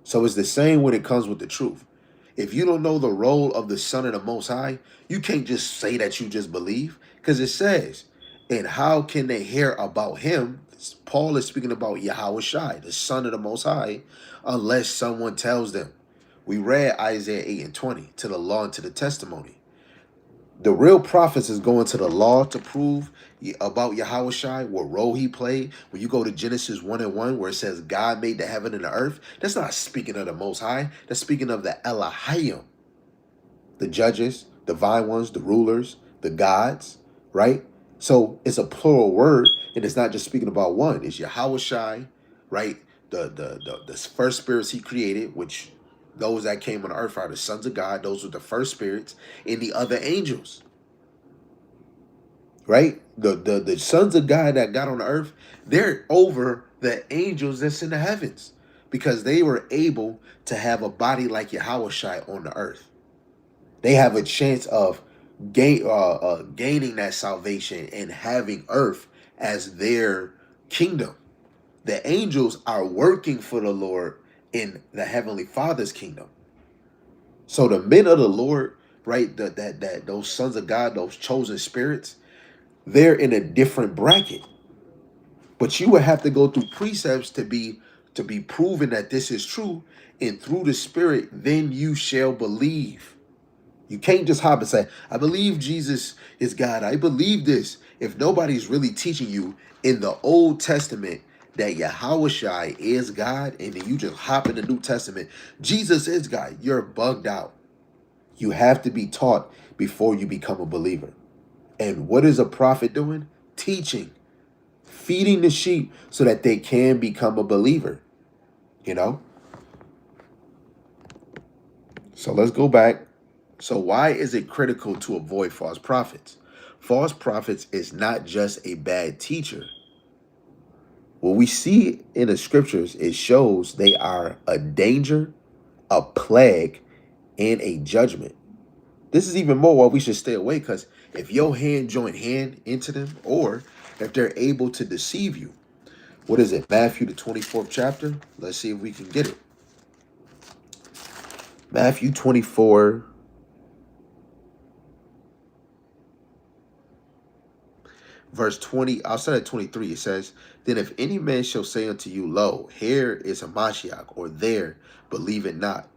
So it's the same when it comes with the truth. If you don't know the role of the Son of the Most High, you can't just say that you just believe because it says, and how can they hear about him? Paul is speaking about Yahweh Shai, the Son of the Most High, unless someone tells them. We read Isaiah 8 and 20, to the law and to the testimony. The real prophets is going to the law to prove about Yahweh Shai, what role he played. When you go to Genesis 1 and 1, where it says God made the heaven and the earth, that's not speaking of the Most High. That's speaking of the Elohim, the judges, the divine ones, the rulers, the gods, right? So it's a plural word, and it's not just speaking about one. It's Yahweh Shai, right? The first spirits he created, which those that came on earth are the sons of God. Those were the first spirits, and the other angels, right? The sons of God that got on the earth, they're over the angels that's in the heavens because they were able to have a body like Yahweh Shai on the earth. They have a chance of gaining that salvation and having earth as their kingdom. The angels are working for the Lord in the Heavenly Father's kingdom. So the men of the Lord, right, that those sons of God, those chosen spirits, they're in a different bracket. But you would have to go through precepts to be proven that this is true, and through the Spirit, then you shall believe. You can't just hop and say, I believe Jesus is God. I believe this. If nobody's really teaching you in the Old Testament that Yahweh Shai is God, and then you just hop in the New Testament, Jesus is God, you're bugged out. You have to be taught before you become a believer. And what is a prophet doing? Teaching, feeding the sheep so that they can become a believer, you know? So let's go back. So why is it critical to avoid false prophets? False prophets is not just a bad teacher. What we see in the scriptures, it shows they are a danger, a plague, and a judgment. This is even more why we should stay away, because if your hand join hand into them, or if they're able to deceive you. What is it? Matthew, the 24th chapter. Let's see if we can get it. Matthew 24. Verse 20, I'll start at 23. It says, Then if any man shall say unto you, Lo, here is Hamashiach, or there, believe it not.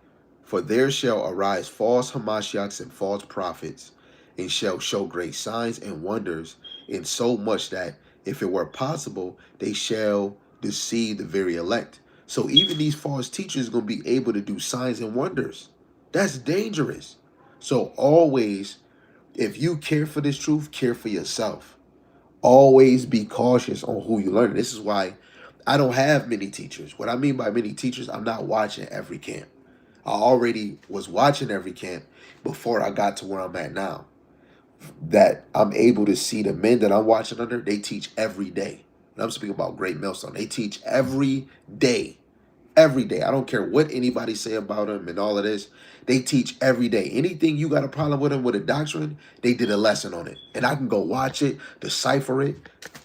For there shall arise false Hamashiachs and false prophets, and shall show great signs and wonders, in so much that, if it were possible, they shall deceive the very elect. So even these false teachers are going to be able to do signs and wonders. That's dangerous. So always, if you care for this truth, care for yourself. Always be cautious on who you learn. This is why I don't have many teachers. What I mean by many teachers, I'm not watching every camp. I already was watching every camp before I got to where I'm at now. That I'm able to see the men that I'm watching under, they teach every day. And I'm speaking about Great Millstone. They teach every day. Every day. I don't care what anybody say about them and all of this. They teach every day. Anything you got a problem with them with a doctrine, they did a lesson on it. And I can go watch it, decipher it.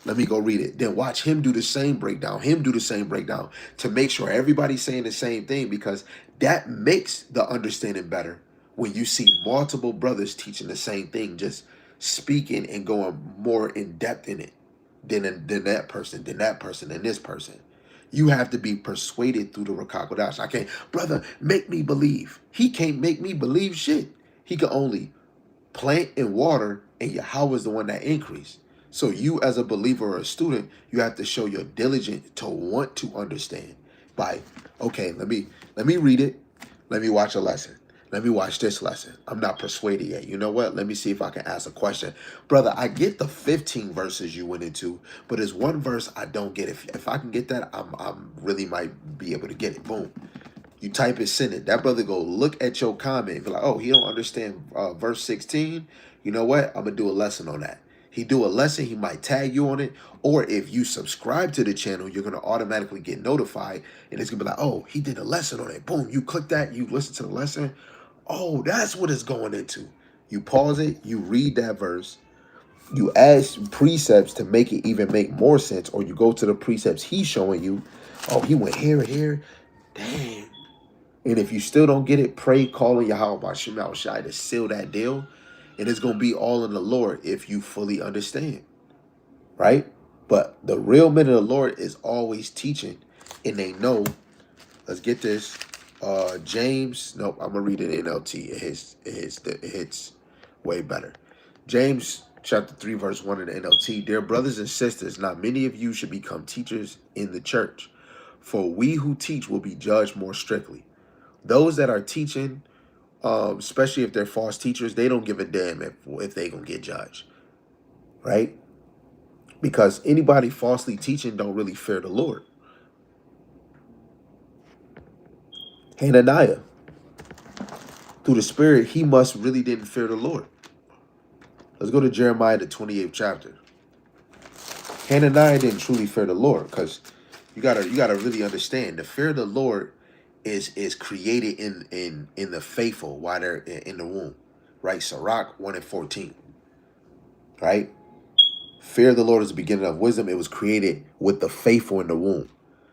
Let me go read it. Then watch him do the same breakdown. Him do the same breakdown to make sure everybody's saying the same thing, because that makes the understanding better when you see multiple brothers teaching the same thing, just speaking and going more in depth in it than that person, than that person, than this person. You have to be persuaded through the Ruach HaKodesh. I can't, brother, make me believe. He can't make me believe shit. He can only plant and water, and Yahweh is the one that increase. So you as a believer or a student, you have to show your diligence to want to understand by, okay, let me read it. Let me watch a lesson. Let me watch this lesson. I'm not persuaded yet. You know what? Let me see if I can ask a question. Brother, I get the 15 verses you went into, but there's one verse I don't get. If I can get that, I'm really might be able to get it. Boom. You type it, send it. That brother go look at your comment, be like, oh, he don't understand verse 16. You know what? I'm gonna do a lesson on that. He do a lesson, he might tag you on it, or if you subscribe to the channel, you're gonna automatically get notified, and it's gonna be like, oh, he did a lesson on it. Boom, you click that, you listen to the lesson. Oh, that's what it's going into. You pause it, you read that verse, you add precepts to make it even make more sense, or you go to the precepts he's showing you. Oh, he went here and here. Dang. And if you still don't get it, pray, calling Yahweh Bashim Al Shai to seal that deal. And it's going to be all in the Lord if you fully understand. Right? But the real men of the Lord is always teaching. And they know. Let's get this. James. Nope, I'm going to read it in NLT. It hits way better. James chapter 3, verse 1 in the NLT. Dear brothers and sisters, not many of you should become teachers in the church. For we who teach will be judged more strictly. Those that are teaching, especially if they're false teachers, they don't give a damn if they gonna get judged, right? Because anybody falsely teaching don't really fear the Lord. Hananiah, through the Spirit, he must really didn't fear the Lord. Let's go to Jeremiah, the 28th chapter. Hananiah didn't truly fear the Lord, because you gotta really understand the fear of the Lord is created in the faithful while they're in the womb, right? Sirach 1:14, right? Fear of the Lord is the beginning of wisdom. It was created with the faithful in the womb.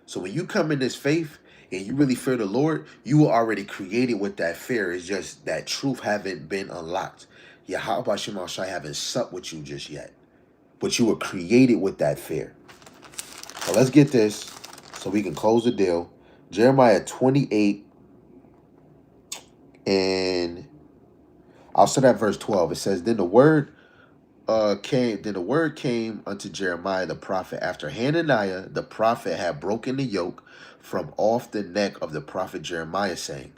So when you come in this faith and you really fear the Lord, you were already created with that fear. It's just that truth haven't been unlocked. Yahweh Shema Shai haven't supped with you just yet. But you were created with that fear. So let's get this so we can close the deal. Jeremiah 28, and I'll start at verse 12. It says, Then the word came unto Jeremiah the prophet after Hananiah the prophet had broken the yoke from off the neck of the prophet Jeremiah, saying,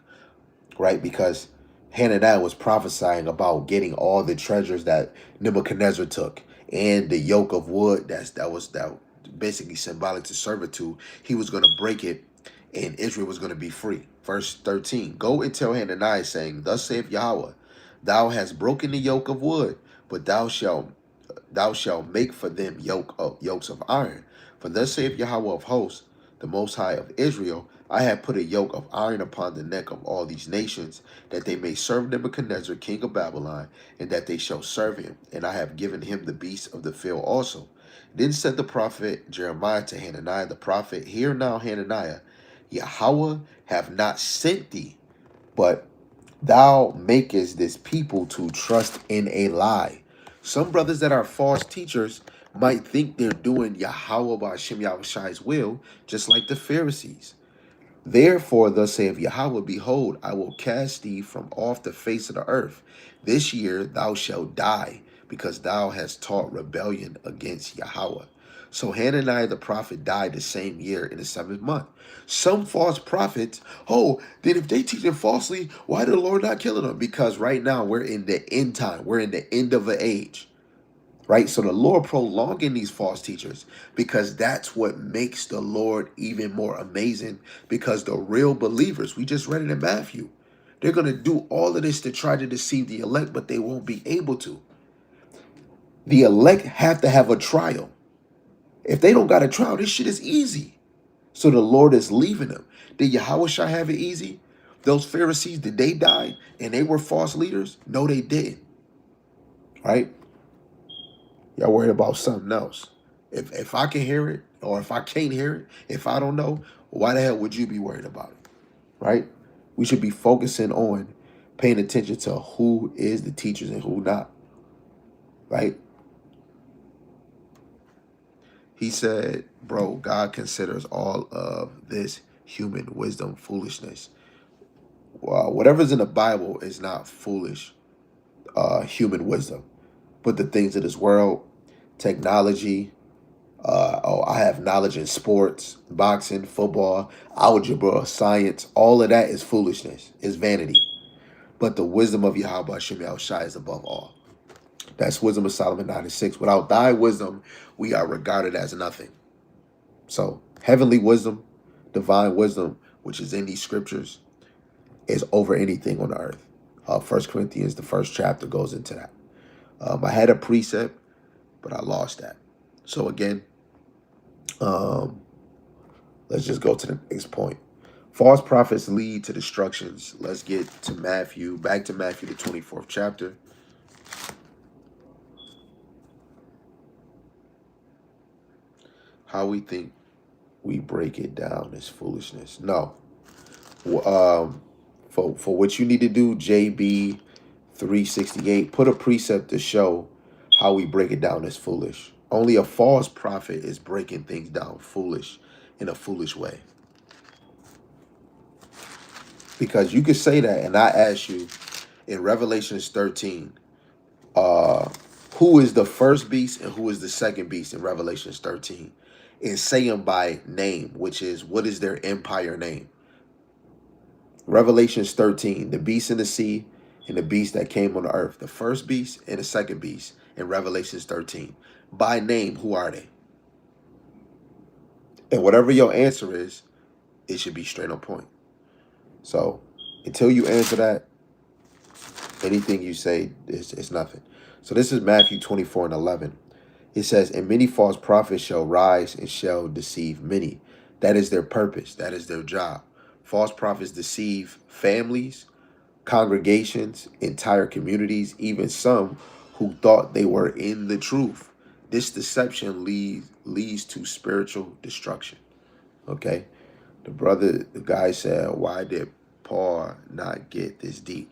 right? Because Hananiah was prophesying about getting all the treasures that Nebuchadnezzar took and the yoke of wood that was basically symbolic to servitude. He was going to break it and Israel was going to be free. Verse 13, Go and tell Hananiah, saying, Thus saith Yahweh, Thou hast broken the yoke of wood, but thou shalt make for them yokes of iron. For thus saith Yahweh of hosts, the Most High of Israel, I have put a yoke of iron upon the neck of all these nations, that they may serve Nebuchadnezzar, king of Babylon, and that they shall serve him. And I have given him the beasts of the field also. Then said the prophet Jeremiah to Hananiah the prophet, Hear now, Hananiah, Yahweh have not sent thee, but thou makest this people to trust in a lie. Some brothers that are false teachers might think they're doing Yahweh Ba'ashem Yahushai's will, just like the Pharisees. Therefore, thus saith Yahweh, Behold, I will cast thee from off the face of the earth. This year thou shalt die, because thou hast taught rebellion against Yahweh. So Hananiah the prophet died the same year in the 7th month. Some false prophets, oh, then if they teaching falsely, why did the Lord not killing them? Because right now we're in the end time. We're in the end of the age. Right? So the Lord prolonging these false teachers, because that's what makes the Lord even more amazing, because the real believers, we just read it in Matthew, they're going to do all of this to try to deceive the elect, but they won't be able to. The elect have to have a trial. If they don't got a trial, this shit is easy. So the Lord is leaving them. Did Yahweh Shai have it easy? Those Pharisees, did they die and they were false leaders? No, they didn't. Right? Y'all worried about something else. If I can hear it, or if I can't hear it, if I don't know, why the hell would you be worried about it? Right? We should be focusing on paying attention to who is the teachers and who not. Right? He said, bro, God considers all of this human wisdom foolishness. Well, whatever's in the Bible is not foolish human wisdom. But the things of this world, technology, I have knowledge in sports, boxing, football, algebra, science, all of that is foolishness, is vanity, but the wisdom of Yahweh Hashem Yahushua is above all. That's Wisdom of Solomon 9:6. Without thy wisdom, we are regarded as nothing. So heavenly wisdom, divine wisdom, which is in these scriptures, is over anything on the earth. 1 Corinthians, the first chapter, goes into that. I had a precept, but I lost that. So again, let's just go to the next point. False prophets lead to destructions. Let's get to Matthew, back to Matthew, the 24th chapter. How we think we break it down is foolishness. No. For what you need to do, JB 368, put a precept to show how we break it down is foolish. Only a false prophet is breaking things down foolish, in a foolish way. Because you could say that, and I ask you in Revelations 13, who is the first beast and who is the second beast in Revelations 13? And say them by name, which is, what is their empire name? Revelations 13, the beast in the sea and the beast that came on the earth. The first beast and the second beast in Revelations 13. By name, who are they? And whatever your answer is, it should be straight on point. So until you answer that, anything you say is nothing. So this is Matthew 24:11. It says, and many false prophets shall rise and shall deceive many. That is their purpose. That is their job. False prophets deceive families, congregations, entire communities, even some who thought they were in the truth. This deception leads to spiritual destruction. Okay? The guy said, why did Paul not get this deep?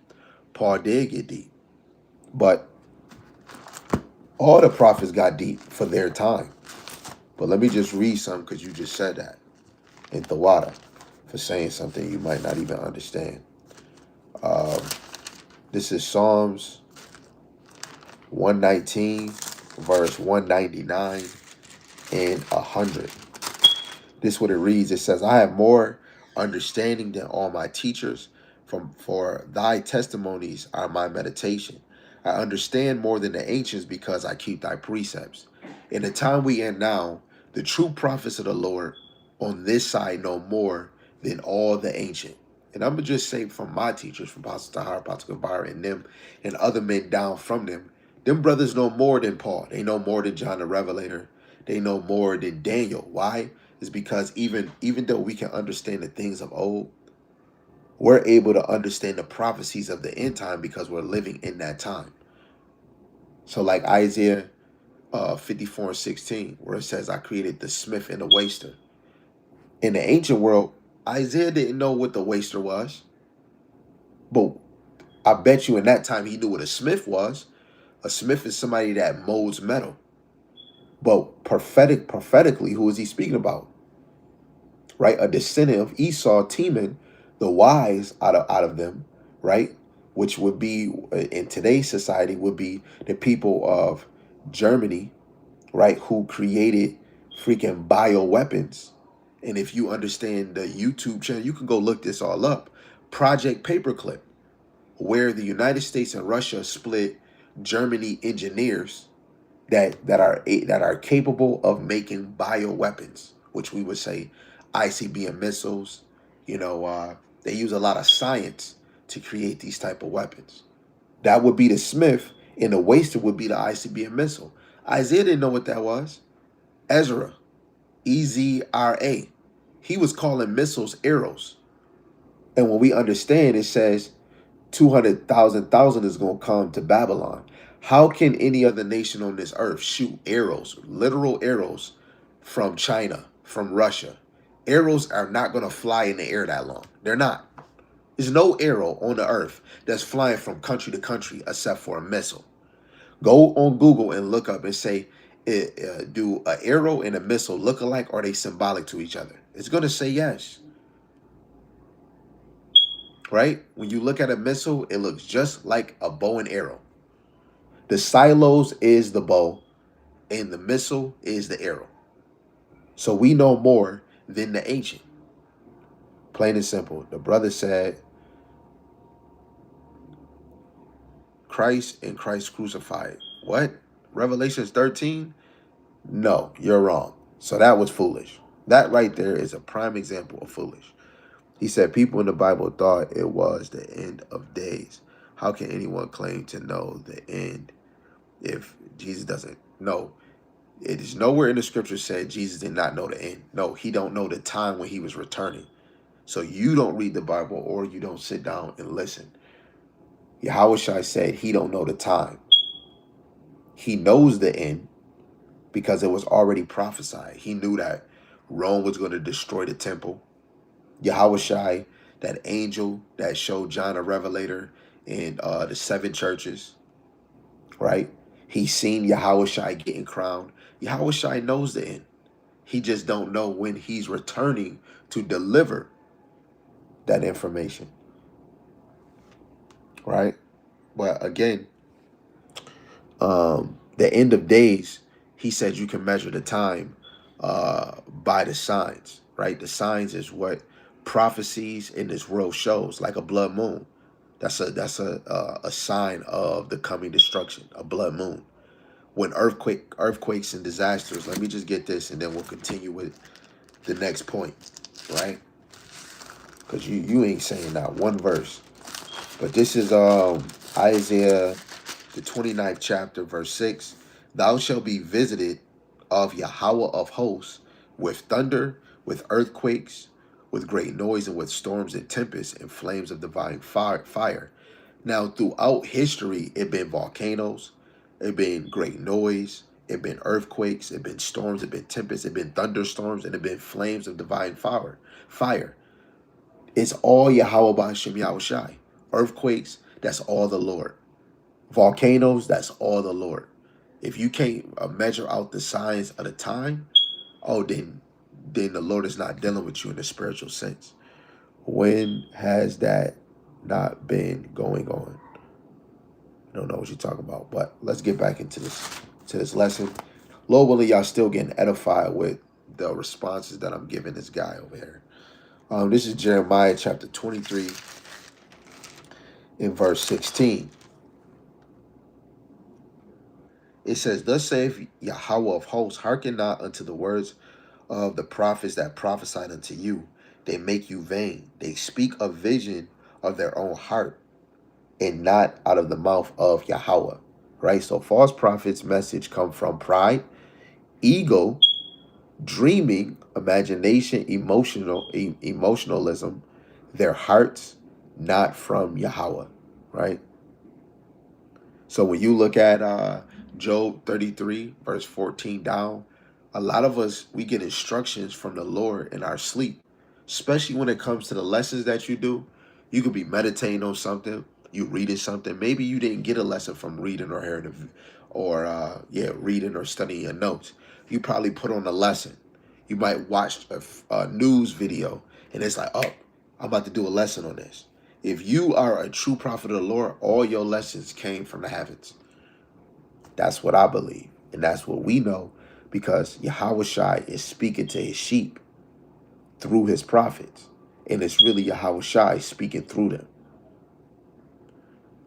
Paul did get deep. But all the prophets got deep for their time. But let me just read some, because you just said that in Thawada for saying something you might not even understand. This is Psalms 119, verse 199 and 100. This is what it reads. It says, I have more understanding than all my teachers, for thy testimonies are my meditation. I understand more than the ancients because I keep thy precepts. In the time we in now, the true prophets of the Lord on this side know more than all the ancient. And I'm going to just say from my teachers, from Pastor Tahar, Pastor Gabar, and them, and other men down from them brothers know more than Paul. They know more than John the Revelator. They know more than Daniel. Why? It's because even though we can understand the things of old, we're able to understand the prophecies of the end time because we're living in that time. So like Isaiah 54:16, where it says, I created the smith and the waster. In the ancient world, Isaiah didn't know what the waster was. But I bet you in that time he knew what a smith was. A smith is somebody that molds metal. But prophetically, who is he speaking about? Right? A descendant of Esau, Teman, the wise out of them, right? Which would be, in today's society, would be the people of Germany, right? Who created freaking bioweapons. And if you understand the YouTube channel, you can go look this all up. Project Paperclip, where the United States and Russia split Germany engineers that are capable of making bioweapons, which we would say ICBM missiles. You know, they use a lot of science to create these type of weapons. That would be the Smith, and the waster would be the ICBM missile. Isaiah didn't know what that was. Ezra, Ezra, he was calling missiles arrows. And when we understand, it says 200,000 is going to come to Babylon. How can any other nation on this earth shoot arrows, literal arrows, from China, from Russia? Arrows are not going to fly in the air that long. They're not. There's no arrow on the earth that's flying from country to country except for a missile. Go on Google and look up and say, do an arrow and a missile look alike, or are they symbolic to each other? It's going to say yes. Right? When you look at a missile, it looks just like a bow and arrow. The silos is the bow, and the missile is the arrow. So we know more than the ancient. Plain and simple. The brother said, Christ and Christ crucified. What? Revelations 13? No, you're wrong. So that was foolish. That right there is a prime example of foolish. He said people in the Bible thought it was the end of days. How can anyone claim to know the end if Jesus doesn't know? It is nowhere in the scripture said Jesus did not know the end. No, he don't know the time when he was returning. So you don't read the Bible or you don't sit down and listen. Yahushua said he don't know the time. He knows the end because it was already prophesied. He knew that Rome was going to destroy the temple. Yahushua, that angel that showed John a Revelator in the 7 churches, right? He seen Yahushua getting crowned. Yahushua knows the end. He just don't know when he's returning to deliver that information, right? But again, the end of days, he said you can measure the time by the signs, right? The signs is what prophecies in this world shows, like a blood moon. That's a sign of the coming destruction, a blood moon. When earthquakes and disasters, let me just get this and then we'll continue with the next point, right? Because you ain't saying not one verse. But this is Isaiah, the 29th chapter, verse 6. Thou shalt be visited of Yahweh of hosts with thunder, with earthquakes, with great noise, and with storms and tempests and flames of divine fire. Now, throughout history, it been volcanoes, it been great noise, it been earthquakes, it been storms, it been tempests, it been thunderstorms, and it been flames of divine fire. It's all Yahweh B'Hashem Yahushai. Earthquakes, that's all the Lord. Volcanoes, that's all the Lord. If you can't measure out the signs of the time, oh, then the Lord is not dealing with you in the spiritual sense. When has that not been going on? I don't know what you're talking about, but let's get back into this lesson. Lord willing, y'all still getting edified with the responses that I'm giving this guy over here. This is Jeremiah chapter 23 in verse 16. It says, Thus saith Yahweh of hosts, hearken not unto the words of the prophets that prophesied unto you. They make you vain. They speak a vision of their own heart and not out of the mouth of Yahweh. Right? So false prophets' message come from pride, ego, dreaming, imagination, emotionalism, their hearts, not from Yahweh. Right? So when you look at Job 33, verse 14 down, a lot of us, we get instructions from the Lord in our sleep, especially when it comes to the lessons that you do. You could be meditating on something, you reading something. Maybe you didn't get a lesson from reading or hearing, or reading or studying your notes. You probably put on a lesson. You might watch a news video, and it's like, oh, I'm about to do a lesson on this. If you are a true prophet of the Lord, all your lessons came from the heavens. That's what I believe. And that's what we know, because Yahushua is speaking to his sheep through his prophets. And it's really Yahushua speaking through them.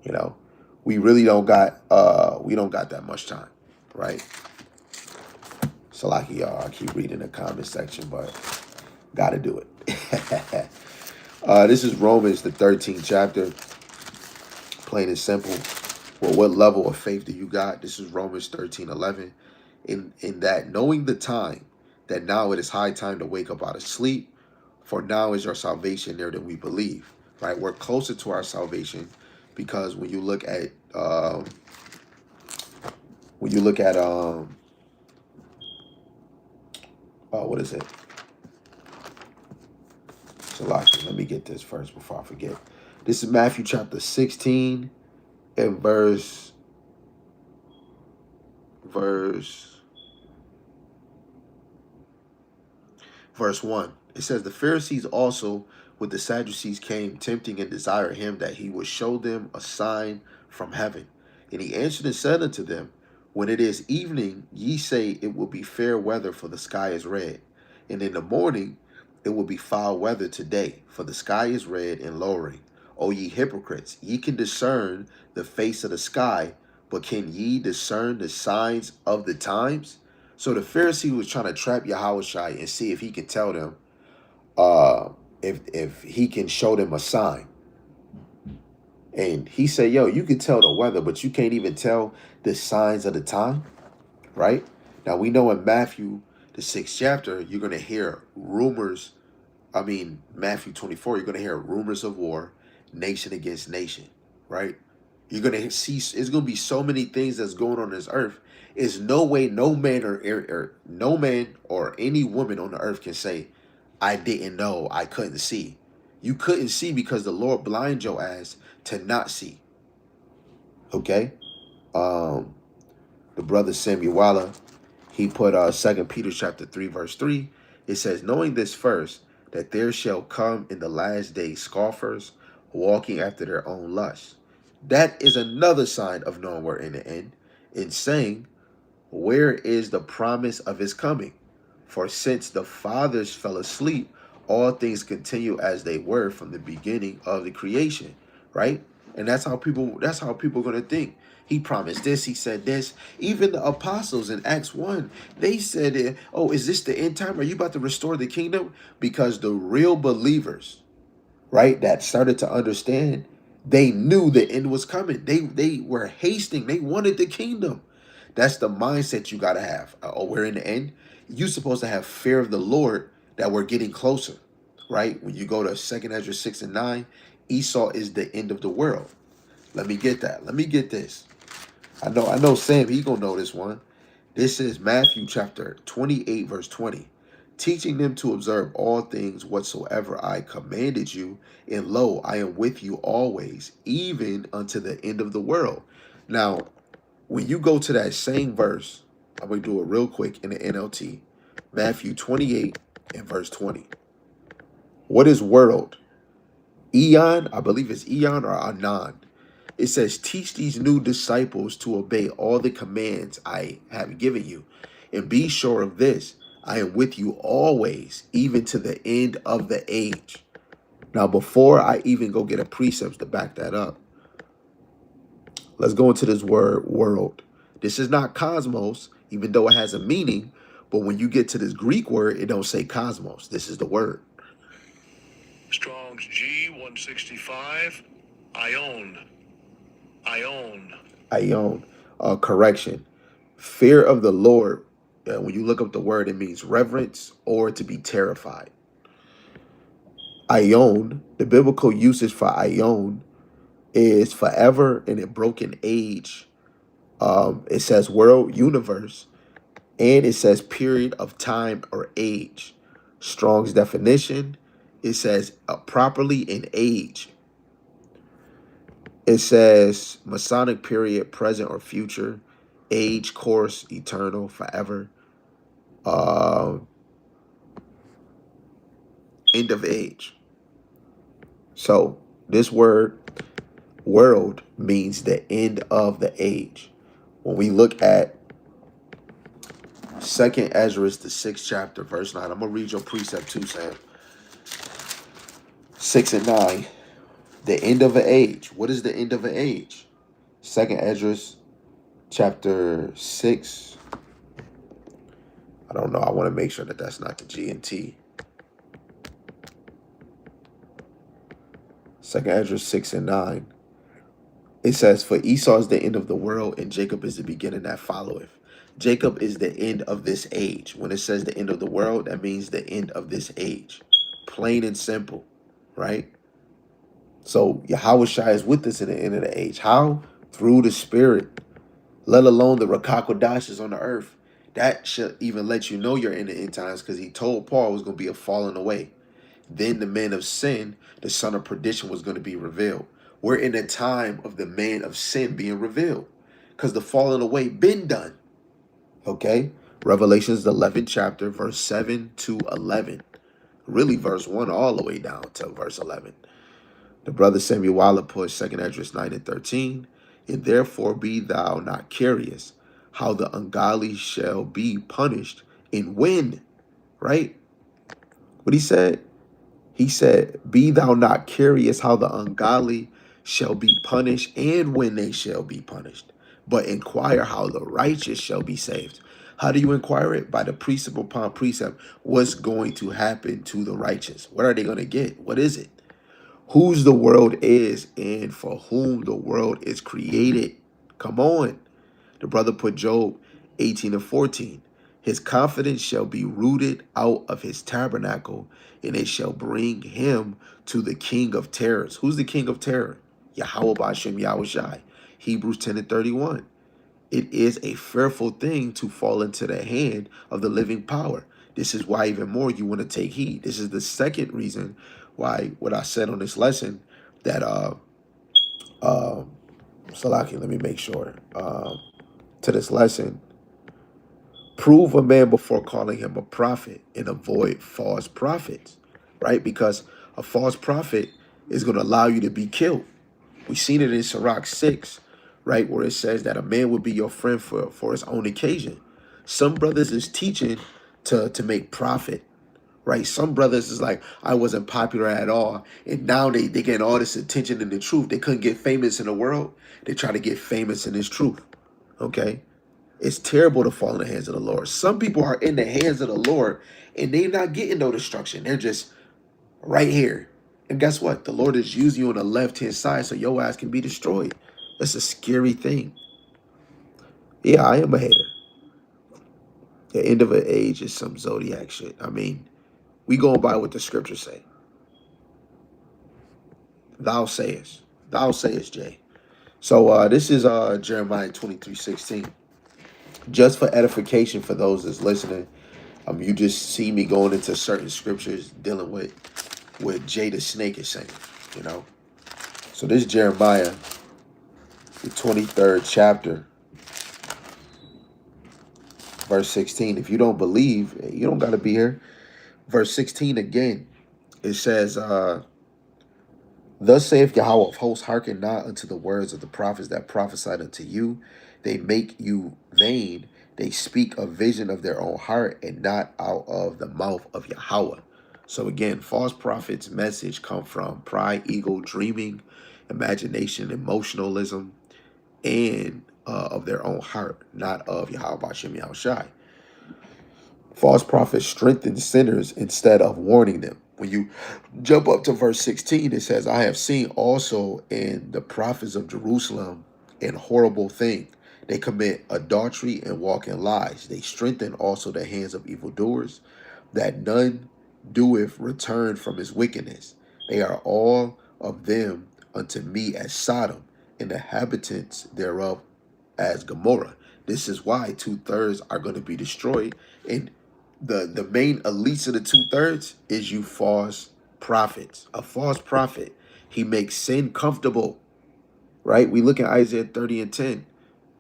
You know, we really don't got that much time, right? So like y'all, I keep reading the comment section, but gotta do it. This is Romans, the 13th chapter. Plain and simple. Well, what level of faith do you got? This is Romans 13:11. In that, knowing the time, that now it is high time to wake up out of sleep, for now is your salvation nearer than we believe. Right? We're closer to our salvation, because when you look at what is it? Salaki, let me get this first before I forget. This is Matthew chapter 16 and verse 1. It says, the Pharisees also with the Sadducees came, tempting and desired him that he would show them a sign from heaven. And he answered and said unto them, when it is evening, ye say it will be fair weather, for the sky is red. And in the morning, it will be foul weather today, for the sky is red and lowering. O ye hypocrites, ye can discern the face of the sky, but can ye discern the signs of the times? So the Pharisee was trying to trap Yahushua and see if he could tell them, uh, if he can show them a sign. And he said, yo, you can tell the weather, but you can't even tell the signs of the time, right? Now, we know in Matthew, the 6th chapter, you're going to hear rumors. I mean, Matthew 24, you're going to hear rumors of war, nation against nation, right? You're going to see, it's going to be so many things that's going on this earth. It's no way no man or no man or any woman on the earth can say, I didn't know, I couldn't see. You couldn't see because the Lord blind your ass to not see. Okay? The brother Samuel, he put 2 Peter chapter 3, verse 3. It says, knowing this first, that there shall come in the last days scoffers, walking after their own lusts. That is another sign of knowing we're in the end, in saying, where is the promise of his coming? For since the fathers fell asleep, all things continue as they were from the beginning of the creation, right? And that's how people are going to think. He promised this, he said this. Even the apostles in Acts 1, they said, oh, is this the end time? Are you about to restore the kingdom? Because the real believers, right, that started to understand, they knew the end was coming. They were hasting. They wanted the kingdom. That's the mindset you got to have. Oh, we're in the end. You're supposed to have fear of the Lord that we're getting closer, right? When you go to 2nd Ezra 6 and 9, Esau is the end of the world. Let me get that. Let me get this. I know Sam, he gonna know this one. This is Matthew chapter 28, verse 20. Teaching them to observe all things whatsoever I commanded you, and lo, I am with you always, even unto the end of the world. Now, when you go to that same verse, I'm going to do it real quick in the NLT. Matthew 28 and verse 20. What is world? Eon, I believe it's Eon or Anon. It says, teach these new disciples to obey all the commands I have given you. And be sure of this, I am with you always, even to the end of the age. Now, before I even go get a precepts to back that up, let's go into this word world. This is not cosmos, even though it has a meaning. But when you get to this Greek word, it don't say cosmos. This is the word. Strong's G165, Ion. Ion. Correction. Fear of the Lord. When you look up the word, it means reverence or to be terrified. Ion, the biblical usage for Ion is forever in a broken age. It says world, universe, and it says period of time or age. Strong's definition, it says properly in age. It says Masonic period, present or future, age, course, eternal, forever, end of age. So this word world means the end of the age. When we look at 2nd Ezra, the 6th chapter, verse 9. I'm going to read your precept too, Sam. 6 and 9. The end of an age. What is the end of an age? 2nd Ezra, chapter 6. I don't know. I want to make sure that that's not the G and T. 2nd Ezra 6 and 9. It says, for Esau is the end of the world, and Jacob is the beginning that followeth. Jacob is the end of this age. When it says the end of the world, that means the end of this age. Plain and simple, right? So Yahushua is with us in the end of the age. How? Through the Spirit. Let alone the Rakakodashes on the earth. That should even let you know you're in the end times, because he told Paul it was going to be a falling away. Then the man of sin, the son of perdition, was going to be revealed. We're in the time of the man of sin being revealed, because the falling away been done. Okay? Revelations, the 11th chapter, verse 7 to 11. Really verse 1 all the way down to verse 11. The brother Samuel put 2nd Ezra 9 and 13. And therefore be thou not curious how the ungodly shall be punished and when, right? What he said? He said, "Be thou not curious how the ungodly shall be punished and when they shall be punished, but inquire how the righteous shall be saved." How do you inquire it? By the precept upon precept. What's going to happen to the righteous? What are they going to get? What is it? Whose the world is and for whom the world is created. Come on. The brother put Job 18 and 14. His confidence shall be rooted out of his tabernacle, and it shall bring him to the king of terrors. Who's the king of terror? Yahweh Bashem Yahushai. Hebrews 10 and 31. It is a fearful thing to fall into the hand of the living power. This is why even more you want to take heed. This is the second reason why what I said on this lesson that Salaki, let me make sure. To this lesson, prove a man before calling him a prophet and avoid false prophets, right? Because a false prophet is going to allow you to be killed. We've seen it in Sirach 6, right, where it says that a man would be your friend for his own occasion. Some brothers is teaching to make profit, right? Some brothers is like, I wasn't popular at all, and now they getting all this attention and the truth. They couldn't get famous in the world. They try to get famous in this truth, okay? It's terrible to fall in the hands of the Lord. Some people are in the hands of the Lord, and they're not getting no destruction. They're just right here. And guess what? The Lord is using you on the left-hand side so your ass can be destroyed. That's a scary thing. Yeah, I am a hater. The end of an age is some zodiac shit. I mean, we going by what the scriptures say. Thou sayest. Thou sayest, Jay. So this is Jeremiah 23:16. Just for edification for those that's listening, you just see me going into certain scriptures dealing with what Jay the Snake is saying, you know. So this Jeremiah, the 23rd chapter, verse 16. If you don't believe, you don't got to be here. Verse 16 again, it says, "Thus saith Yahweh of hosts, hearken not unto the words of the prophets that prophesied unto you. They make you vain. They speak a vision of their own heart and not out of the mouth of Yahweh." So again, false prophets' message come from pride, ego, dreaming, imagination, emotionalism, and of their own heart, not of Yahweh Bashem Yahushai. False prophets strengthen sinners instead of warning them. When you jump up to verse 16, it says, "I have seen also in the prophets of Jerusalem an horrible thing. They commit adultery and walk in lies. They strengthen also the hands of evildoers, that none doeth return from his wickedness. They are all of them unto me as Sodom, and the inhabitants thereof as Gomorrah." This is why 2/3 are going to be destroyed. And the main elites of the 2/3 is you false prophets. A false prophet, he makes sin comfortable, right? We look at Isaiah 30 and 10,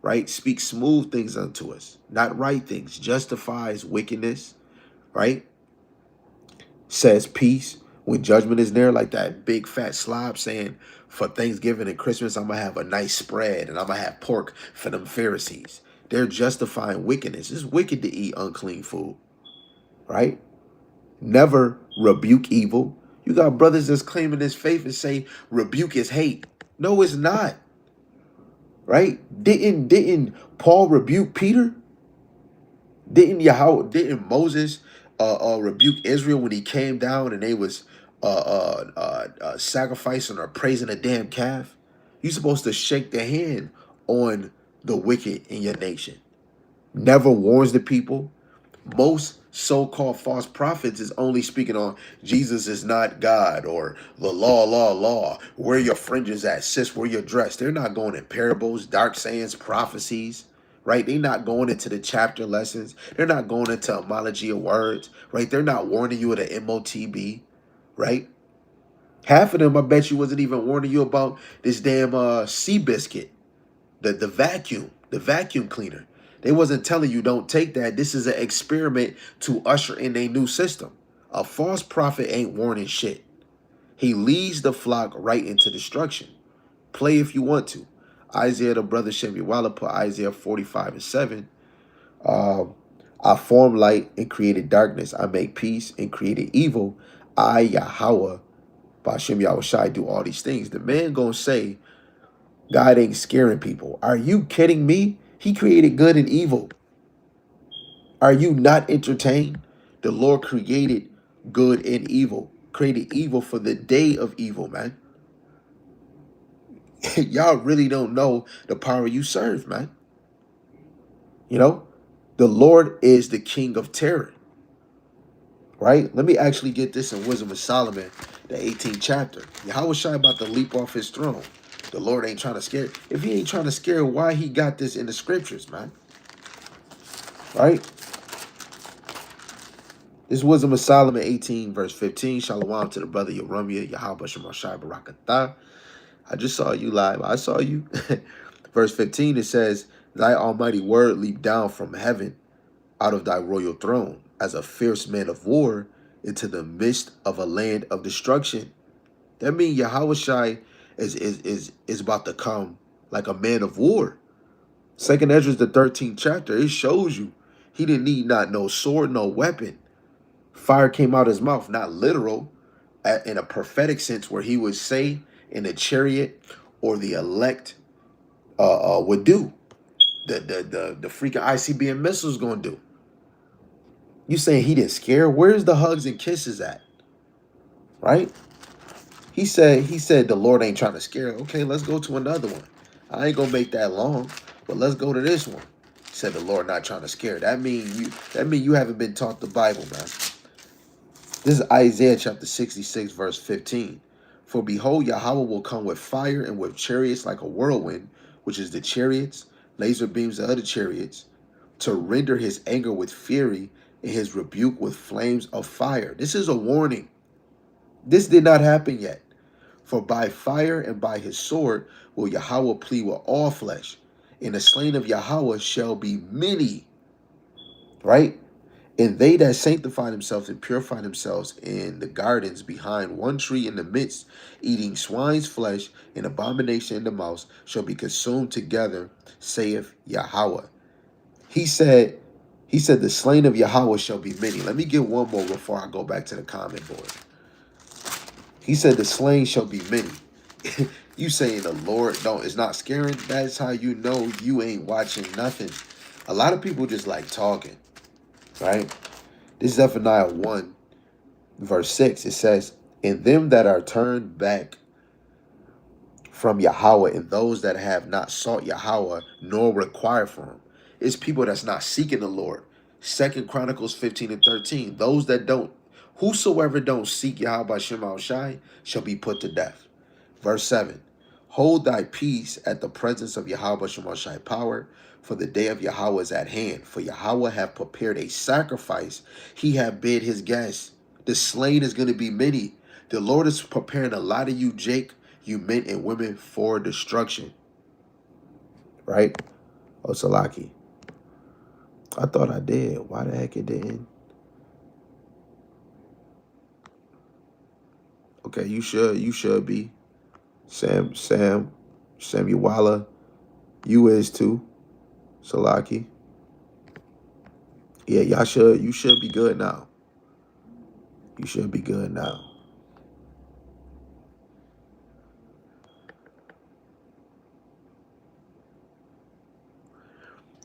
right? Speaks smooth things unto us, not right things. Justifies wickedness, right? Says peace when judgment is there, like that big fat slob saying, for Thanksgiving and Christmas, I'm going to have a nice spread and I'm going to have pork for them Pharisees. They're justifying wickedness. It's wicked to eat unclean food, right? Never rebuke evil. You got brothers that's claiming this faith and say rebuke is hate. No, it's not. Right? Didn't Paul rebuke Peter? Didn't Moses rebuke Israel when he came down and they was sacrificing or praising a damn calf? You're supposed to shake the hand on the wicked in your nation. Never warns the people. Most so-called false prophets is only speaking on Jesus is not God, or the law, where your fringes at, sis, where your dress. They're not going in parables, dark sayings, prophecies, right? They're not going into the chapter lessons. They're not going into homology of words, right? They're not warning you of the MOTB, right? Half of them, I bet you, wasn't even warning you about this damn Seabiscuit, the vacuum cleaner. They wasn't telling you don't take that. This is an experiment to usher in a new system. A false prophet ain't warning shit. He leads the flock right into destruction. Play if you want to. Isaiah, the brother Shemi Walla, put Isaiah 45 and 7. I formed light and created darkness. I make peace and created evil. I, Yahweh, Ba'ashem Yahushai, do all these things. The man gonna say, God ain't scaring people. Are you kidding me? He created good and evil. Are you not entertained? The Lord created good and evil, created evil for the day of evil, man. Y'all really don't know the power you serve, man. You know, the Lord is the king of terror, right? Let me actually get this in Wisdom of Solomon, the 18th chapter. Yahweh Shai about to leap off his throne. The Lord ain't trying to scare. If he ain't trying to scare, why he got this in the scriptures, man? Right? This Wisdom of Solomon 18, verse 15. Shalom to the brother Yerumia, Yahweh Shemashai Barakatah. I just saw you live. I saw you. Verse 15, it says, Thy almighty word leaped down from heaven out of thy royal throne as a fierce man of war into the midst of a land of destruction. That means Yahweh Shai is about to come like a man of war. Second Ezra, the 13th chapter, it shows you he didn't need not no sword, no weapon. Fire came out his mouth, not literal, in a prophetic sense where he would say in the chariot or the elect would do. The freaking ICBM missile's gonna do. You saying he didn't scare? Where's the hugs and kisses at? Right? He said the Lord ain't trying to scare. Okay, let's go to another one. I ain't gonna make that long, but let's go to this one. He said the Lord not trying to scare. That mean you haven't been taught the Bible, man. This is Isaiah chapter 66, verse 15. For behold, Yahweh will come with fire and with chariots like a whirlwind, which is the chariots, laser beams of other chariots, to render his anger with fury and his rebuke with flames of fire. This is a warning. This did not happen yet. For by fire and by his sword will Yahweh plead with all flesh, and the slain of Yahweh shall be many. Right? And they that sanctify themselves and purify themselves in the gardens behind one tree in the midst, eating swine's flesh and abomination in the mouth, shall be consumed together, saith Yahweh. He said, the slain of Yahweh shall be many. Let me get one more before I go back to the comment board. He said the slain shall be many. You saying the Lord is not scaring? That's how you know you ain't watching nothing. A lot of people just like talking, right? This is Zephaniah 1, verse 6. It says, "In them that are turned back from Yahweh, and those that have not sought Yahweh, nor require for him." It's people that's not seeking the Lord. Second Chronicles 15 and 13. Those that don't, whosoever don't seek Yahweh Shema Shai shall be put to death. Verse 7. Hold thy peace at the presence of Yahweh Shema Shai power, for the day of Yahweh is at hand. For Yahweh hath prepared a sacrifice. He hath bid his guests. The slain is going to be many. The Lord is preparing a lot of you, Jake, you men and women, for destruction. Right? Oh, Salaki. I thought I did. Why the heck it didn't? Okay, you should be. Samuela, you is too. Salaki. Yeah, you should be good now. You should be good now.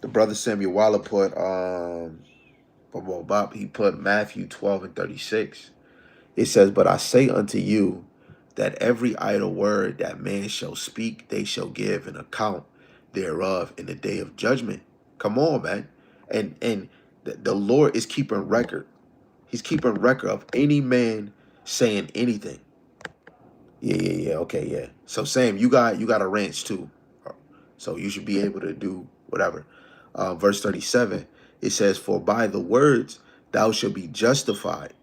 The brother Samuela put he put Matthew 12 and 36. It says, "But I say unto you that every idle word that man shall speak, they shall give an account thereof in the day of judgment." Come on, man. And the Lord is keeping record. He's keeping record of any man saying anything. Yeah. Okay, yeah. So Sam, you got a ranch too. So you should be able to do whatever. Verse 37, it says, "For by the words thou shalt be justified,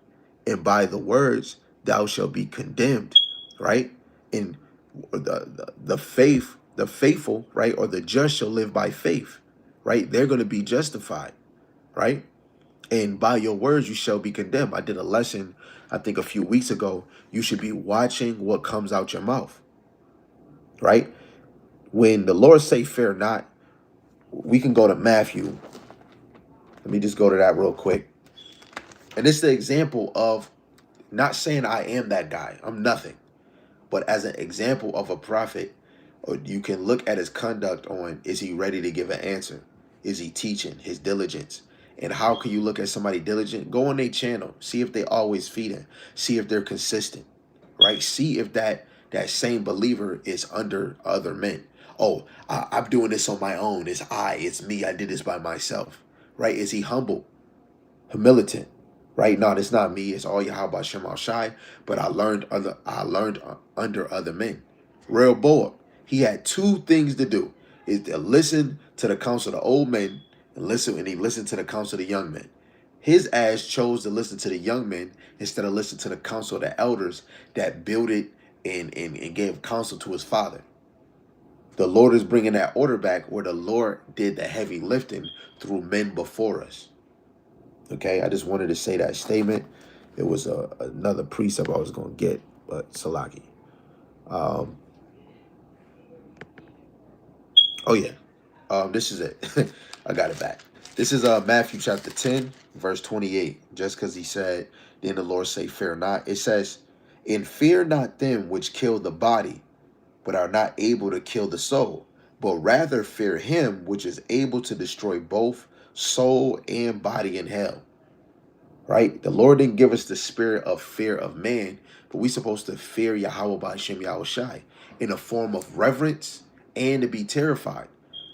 and by the words thou shalt be condemned." Right? And the faithful, right, or the just shall live by faith. Right? They're going to be justified. Right? And by your words you shall be condemned. I did a lesson, I think a few weeks ago. You should be watching what comes out your mouth. Right? When the Lord say fear not, we can go to Matthew. Let me just go to that real quick. And it's the example of Not saying I am that guy. I'm nothing. But as an example of a prophet, you can look at his conduct on, is he ready to give an answer? Is he teaching his diligence? And how can you look at somebody diligent? Go on their channel, see if they always feeding, see if they're consistent, right? See if that same believer is under other men. Oh, I'm doing this on my own. It's me. I did this by myself, right? Is he humble? Militant, right? No, it's not me. It's all Yahweh Shem Shai. But I learned under other men. Rehoboam, he had two things to do: is to listen to the counsel of the old men and he listened to the counsel of the young men. His ass chose to listen to the young men instead of listen to the counsel of the elders that builded and gave counsel to his father. The Lord is bringing that order back where the Lord did the heavy lifting through men before us. Okay, I just wanted to say that statement. It was another precept I was going to get, but Salaki. Oh, yeah. This is it. I got it back. This is Matthew chapter 10, verse 28. Just because he said, then the Lord say, fear not. It says, and fear not them which kill the body, but are not able to kill the soul, but rather fear him which is able to destroy both soul and body in hell. Right? The Lord didn't give us the spirit of fear of man, but we're supposed to fear Yahweh by Hashem Yahweh Shai in a form of reverence and to be terrified.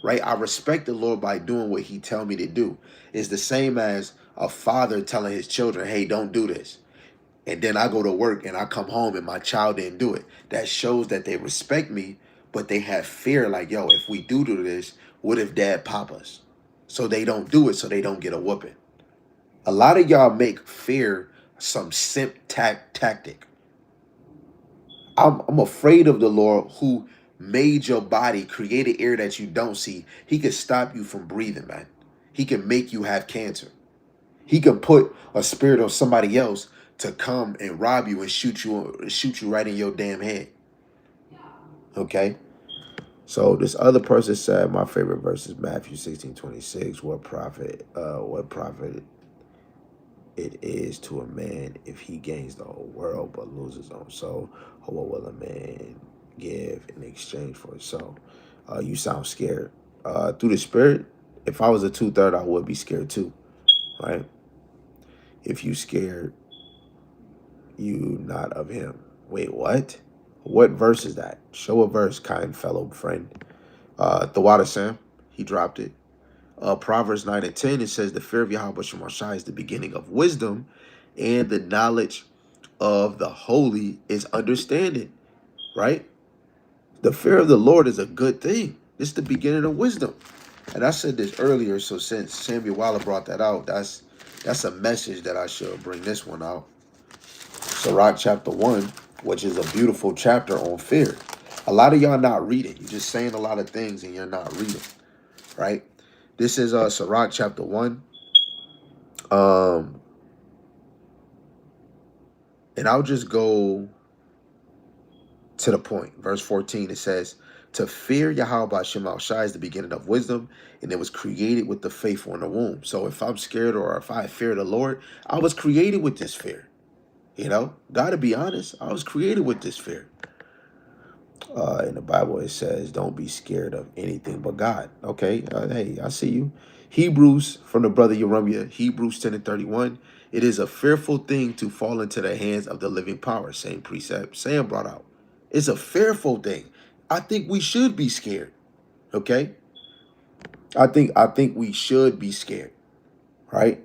Right? I respect the Lord by doing what he tell me to do. It's the same as a father telling his children, hey, don't do this. And then I go to work and I come home and my child didn't do it. That shows that they respect me, but they have fear like, yo, if we do this, what if dad pop us? So they don't do it so they don't get a whooping. A lot of y'all make fear some simp tactic. I'm afraid of the Lord who made your body, created air that you don't see. He can stop you from breathing, man. He can make you have cancer. He can put a spirit on somebody else to come and rob you and shoot you right in your damn head. Okay? So this other person said, my favorite verse is Matthew 16:26. What profit it is to a man if he gains the whole world but loses his own soul? Or what will a man give in exchange for his soul? You sound scared. Through the spirit, if I was a 2/3, I would be scared too, right? If you scared, you not of him. Wait, what? What verse is that? Show a verse, kind fellow friend. The water Sam, he dropped it. Proverbs 9:10, it says, the fear of Yahweh Shema Shai is the beginning of wisdom, and the knowledge of the holy is understanding, right? The fear of the Lord is a good thing. It's the beginning of wisdom. And I said this earlier, so since Samuel Waller brought that out, that's a message that I should bring this one out. Sirach chapter 1, which is a beautiful chapter on fear. A lot of y'all not reading. You're just saying a lot of things and you're not reading, right? This is Sirach chapter 1. And I'll just go to the point. Verse 14, it says, to fear Yahweh by Shema Shai is the beginning of wisdom, and it was created with the faithful in the womb. So if I'm scared or if I fear the Lord, I was created with this fear. You know, gotta be honest, I was created with this fear. In the Bible, it says, don't be scared of anything but God. Okay, hey, I see you. Hebrews, from the brother Yeremiah, Hebrews 10:31. It is a fearful thing to fall into the hands of the living power. Same precept Sam brought out. It's a fearful thing. I think we should be scared. Okay? I think we should be scared. Right?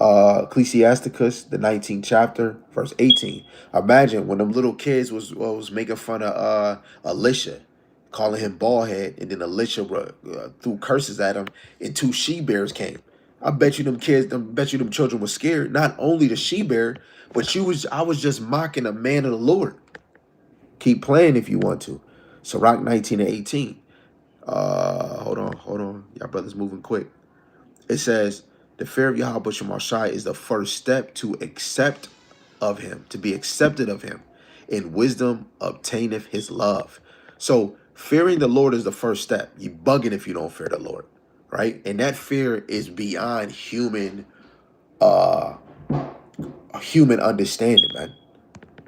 Ecclesiasticus, the 19th chapter, verse 18. Imagine when them little kids was making fun of Elisha, calling him bald head, and then Elisha threw curses at him, and 2 she-bears came. I bet you them children were scared. Not only the she-bear, but I was just mocking a man of the Lord. Keep playing if you want to. Sirach 19:18. Hold on. Y'all brothers moving quick. It says, the fear of Yahweh Shema Shai is the first step to accept of him, to be accepted of him. In wisdom obtaineth his love. So fearing the Lord is the first step. You bugging if you don't fear the Lord, right? And that fear is beyond human a human understanding, man.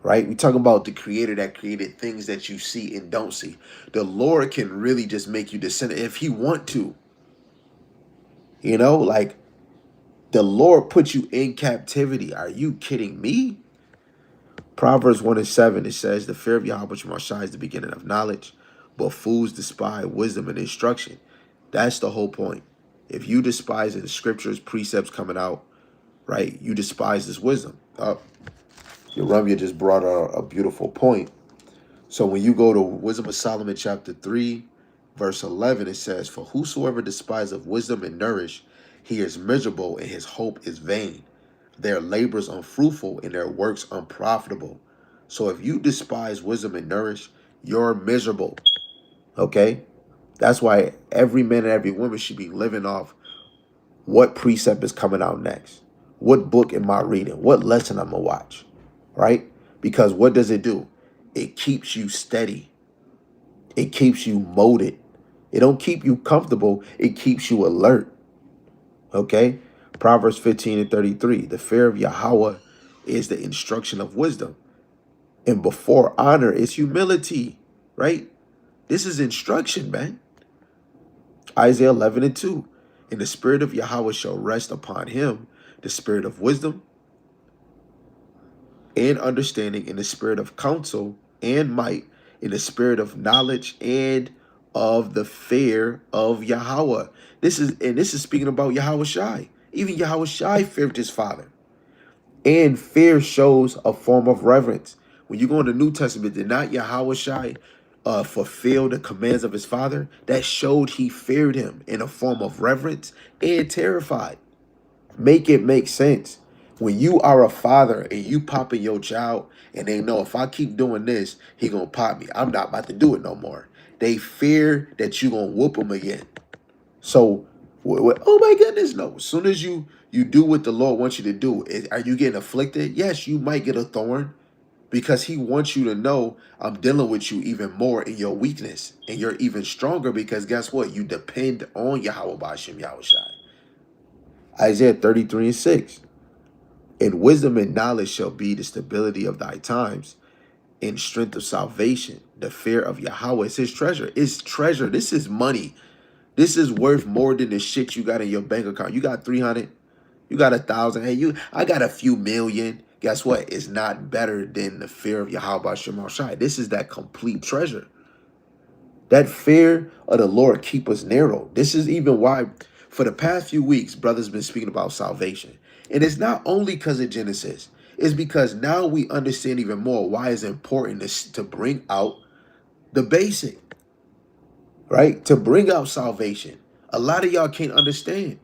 Right? We talk about the creator that created things that you see and don't see. The Lord can really just make you descendant if he want to. You know, like the Lord put you in captivity. Are you kidding me? Proverbs 1:7, it says, the fear of Yahweh Shai is the beginning of knowledge, but fools despise wisdom and instruction. That's the whole point. If you despise the scriptures, precepts coming out, right, you despise this wisdom. Yeremia just brought a beautiful point. So when you go to Wisdom of Solomon chapter 3, verse 11, it says, for whosoever despiseth wisdom and nourish, he is miserable and his hope is vain. Their labors unfruitful and their works unprofitable. So if you despise wisdom and nourish, you're miserable. Okay? That's why every man and every woman should be living off what precept is coming out next. What book am I reading? What lesson I'm going to watch? Right? Because what does it do? It keeps you steady. It keeps you molded. It don't keep you comfortable. It keeps you alert. Okay? Proverbs 15:33. The fear of Yahweh is the instruction of wisdom. And before honor is humility. Right? This is instruction, man. Isaiah 11:2. And the spirit of Yahweh shall rest upon him, the spirit of wisdom and understanding, in the spirit of counsel and might, in the spirit of knowledge and of the fear of Yahweh. This is speaking about Yahweh Shai. Even Yahweh Shai feared his father. And fear shows a form of reverence. When you go in the New Testament, did not Yahweh Shai fulfill the commands of his father? That showed he feared him in a form of reverence and terrified. Make it make sense. When you are a father and you popping your child and they know if I keep doing this, he gonna pop me. I'm not about to do it no more. They fear that you gonna whoop them again. So, oh my goodness, no. As soon as you do what the Lord wants you to do, are you getting afflicted? Yes, you might get a thorn because he wants you to know I'm dealing with you even more in your weakness. And you're even stronger because guess what? You depend on Yahweh Ba'ashem Yahweh Shai. Isaiah 33:6. And wisdom and knowledge shall be the stability of thy times, and strength of salvation. The fear of Yahweh is his treasure. It's treasure. This is money. This is worth more than the shit you got in your bank account. You got 300, you got 1,000. Hey, I got a few million. Guess what? It's not better than the fear of Yahweh Shema Shai. This is that complete treasure. That fear of the Lord keep us narrow. This is even why for the past few weeks, brothers been speaking about salvation. And it's not only because of Genesis. It's because now we understand even more why it's important to bring out the basic, right? To bring out salvation. A lot of y'all can't understand,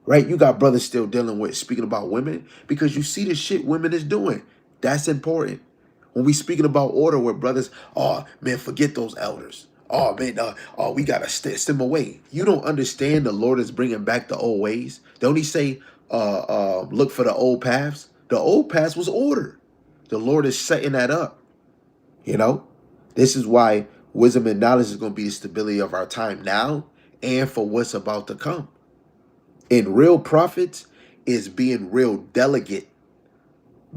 right? You got brothers still dealing with speaking about women because you see the shit women is doing. That's important. When we speaking about order with brothers, oh man, forget those elders. Oh man, we gotta stem away. You don't understand the Lord is bringing back the old ways. Don't he say, look for the old paths? The old paths was order. The Lord is setting that up. You know, this is why wisdom and knowledge is going to be the stability of our time now and for what's about to come. And real prophets is being real delegate,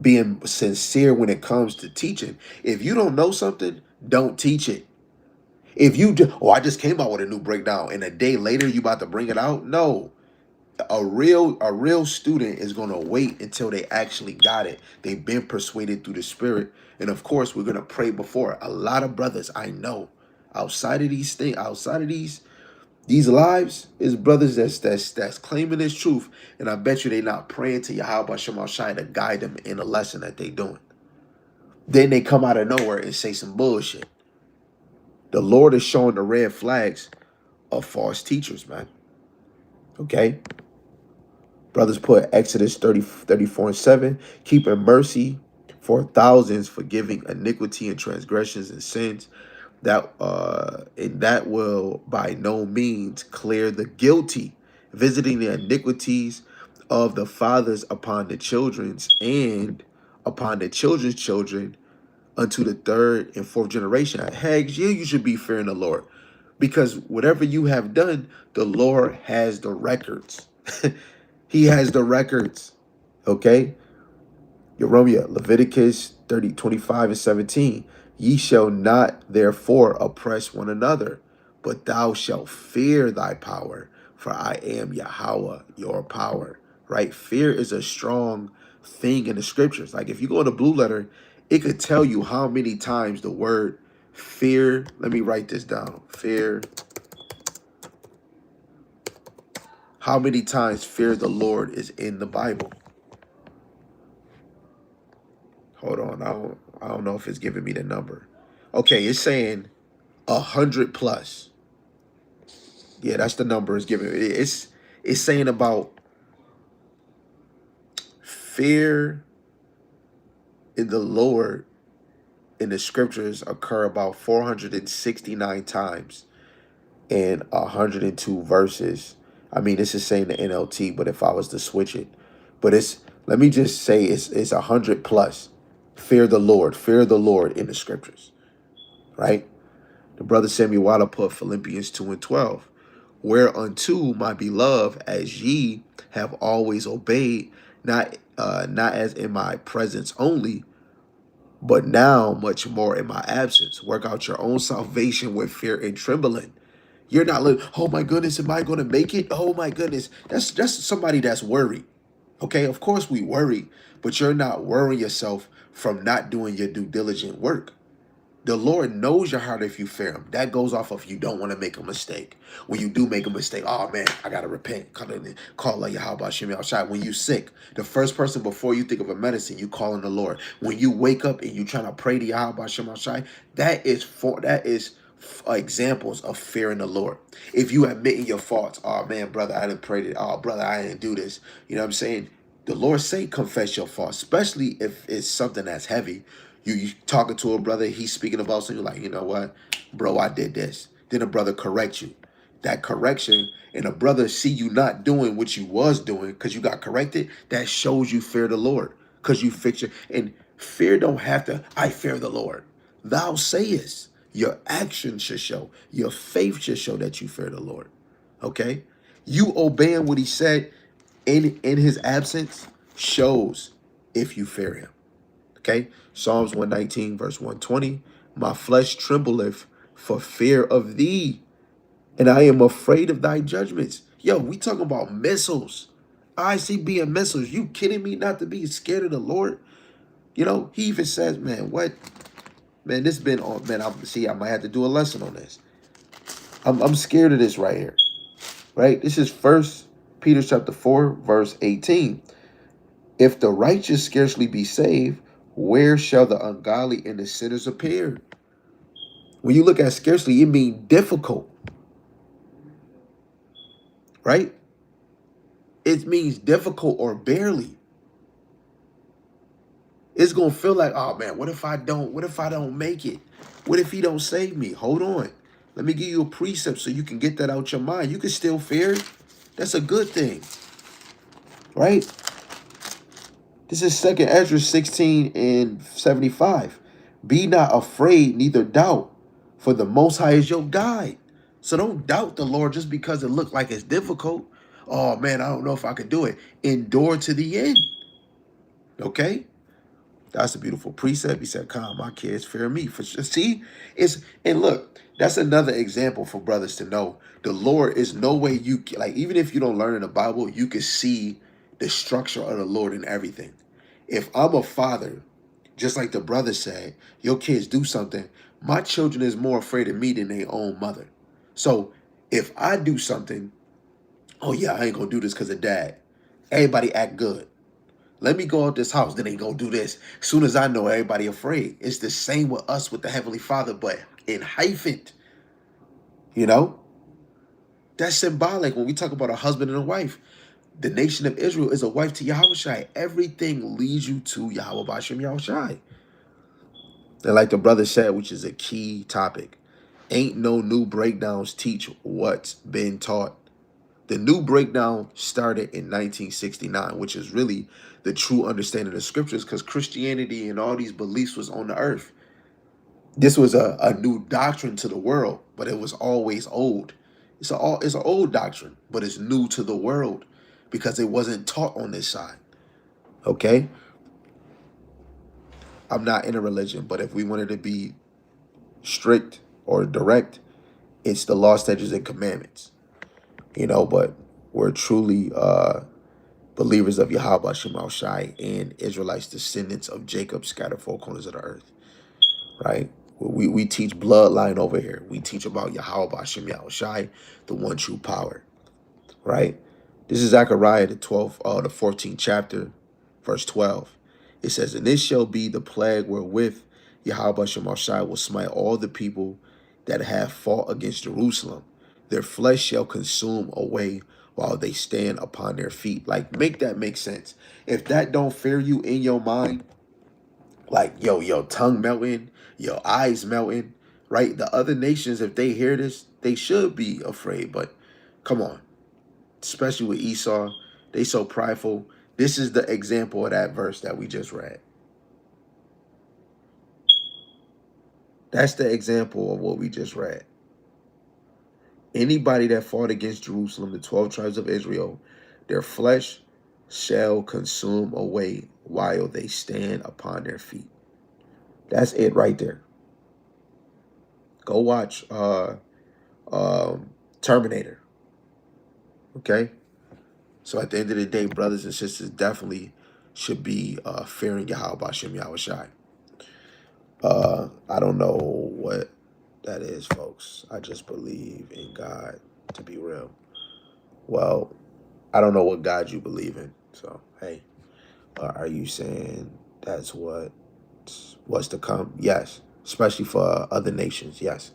being sincere when it comes to teaching. If you don't know something, don't teach it. If you do, I just came out with a new breakdown and a day later you about to bring it out. No, a real student is going to wait until they actually got it. They've been persuaded through the spirit. And of course, we're going to pray before. A lot of brothers I know outside of these things, outside of these lives, is brothers that's claiming this truth. And I bet you they not praying to Yahweh Shema Shai to guide them in the lesson that they doing. Then they come out of nowhere and say some bullshit. The Lord is showing the red flags of false teachers, man. Okay? Brothers put Exodus 34:7, keeping mercy for thousands, forgiving iniquity and transgressions and sins. And that will by no means clear the guilty, visiting the iniquities of the fathers upon the children's and upon the children's children unto the third and fourth generation. Hags, yeah, you should be fearing the Lord. Because whatever you have done, the Lord has the records. He has the records. Okay? Jeromia, Leviticus 30:25-17. Ye shall not therefore oppress one another, but thou shalt fear thy power, for I am Yahweh, your power. Right? Fear is a strong thing in the scriptures. Like if you go to Blue Letter, it could tell you how many times the word fear, let me write this down. Fear, how many times fear the Lord is in the Bible. Hold on, I don't know if it's giving me the number. Okay, it's saying 100 plus. Yeah, that's the number it's giving. It's saying about fear in the Lord in the scriptures occur about 469 times in 102 verses. I mean, this is saying the NLT, but if I was to switch it, but let me just say it's 100 plus. Fear the Lord in the scriptures, right? The brother Samuel Waller put Philippians 2:12. Whereunto, my beloved, as ye have always obeyed, not as in my presence only, but now much more in my absence. Work out your own salvation with fear and trembling. You're not like, oh my goodness, am I going to make it? Oh my goodness. That's somebody that's worried. Okay, of course we worry, but you're not worrying yourself from not doing your due diligent work. The Lord knows your heart if you fear him. That goes off of you don't want to make a mistake. When you do make a mistake, oh man, I gotta repent. Come in and call like how about Shemi outside. When you sick, the first person before you think of a medicine, you call on the Lord. When you wake up and you trying to pray to Yahweh Shem outside, that is examples of fearing the Lord. If you admitting your faults, oh man, brother, I didn't pray to, oh brother, I didn't do this. You know what I'm saying? The Lord say confess your faults, especially if it's something that's heavy. You talking to a brother, he's speaking about something, you're like, you know what, bro, I did this. Then a brother correct you. That correction, and a brother see you not doing what you was doing because you got corrected, that shows you fear the Lord. Because you fix your, and fear don't have to, I fear the Lord. Thou sayest, your action should show, your faith should show that you fear the Lord. Okay? You obeying what he said in his absence shows if you fear him. Okay, Psalms 119 verse 120. My flesh trembleth for fear of thee, and I am afraid of thy judgments. Yo, we talking about missiles. ICB and missiles. You kidding me not to be scared of the Lord? You know, he even says, man, what? Man, this been on, man, I might have to do a lesson on this. I'm scared of this right here, right? This is 1 Peter chapter 4, verse 18. If the righteous scarcely be saved, where shall the ungodly and the sinners appear? When you look at scarcely, it means difficult, right? It means difficult or barely. It's going to feel like, oh man, what if I don't make it? What if he don't save me? Hold on. Let me give you a precept so you can get that out your mind. You can still fear. That's a good thing, right? This is 2nd Ezra 16:75. Be not afraid, neither doubt, for the Most High is your guide. So don't doubt the Lord just because it looked like it's difficult. Oh man, I don't know if I could do it. Endure to the end. Okay? That's a beautiful precept. He said, "Come, my kids fear me." For see, and look, that's another example for brothers to know. The Lord is no way you can, like, even if you don't learn in the Bible, you can see the structure of the Lord in everything. If I'm a father, just like the brother said, your kids do something, my children is more afraid of me than their own mother. So if I do something, oh yeah, I ain't gonna do this because of dad. Everybody act good. Let me go out this house, then they go do this. As soon as I know, everybody afraid. It's the same with us with the Heavenly Father, but in hyphen. You know? That's symbolic when we talk about a husband and a wife. The nation of Israel is a wife to Yahushai. Everything leads you to Yahweh Bashem Yahushai. And like the brother said, which is a key topic, ain't no new breakdowns teach what's been taught. The new breakdown started in 1969, which is really the true understanding of the scriptures, because Christianity and all these beliefs was on the earth. This was a new doctrine to the world, but it was always old. It's an old doctrine, but it's new to the world because it wasn't taught on this side. Okay? I'm not in a religion, but if we wanted to be strict or direct, it's the law, statutes, and commandments. But we're truly believers of Yahweh Shema Shai and Israelites, descendants of Jacob, scattered four corners of the earth, right? We teach bloodline over here. We teach about Yahweh Shema Shai, the one true power, right? This is Zechariah, the 14th chapter, verse 12. It says, "And this shall be the plague wherewith Yahweh Shema Shai will smite all the people that have fought against Jerusalem. Their flesh shall consume away while they stand upon their feet." Like, make that make sense. If that don't fear you in your mind, like, your tongue melting, your eyes melting, right? The other nations, if they hear this, they should be afraid. But come on, especially with Esau, they so prideful. This is the example of that verse that we just read. That's the example of what we just read. Anybody that fought against Jerusalem, the 12 tribes of Israel, their flesh shall consume away while they stand upon their feet. That's it right there. Go watch Terminator. Okay? So at the end of the day, brothers and sisters definitely should be fearing Yahweh Shem Yahweh Shai. I don't know what that is, folks. I just believe in God, to be real. Well, I don't know what God you believe in. So, hey, are you saying that's what's to come? Yes, especially for other nations. Yes,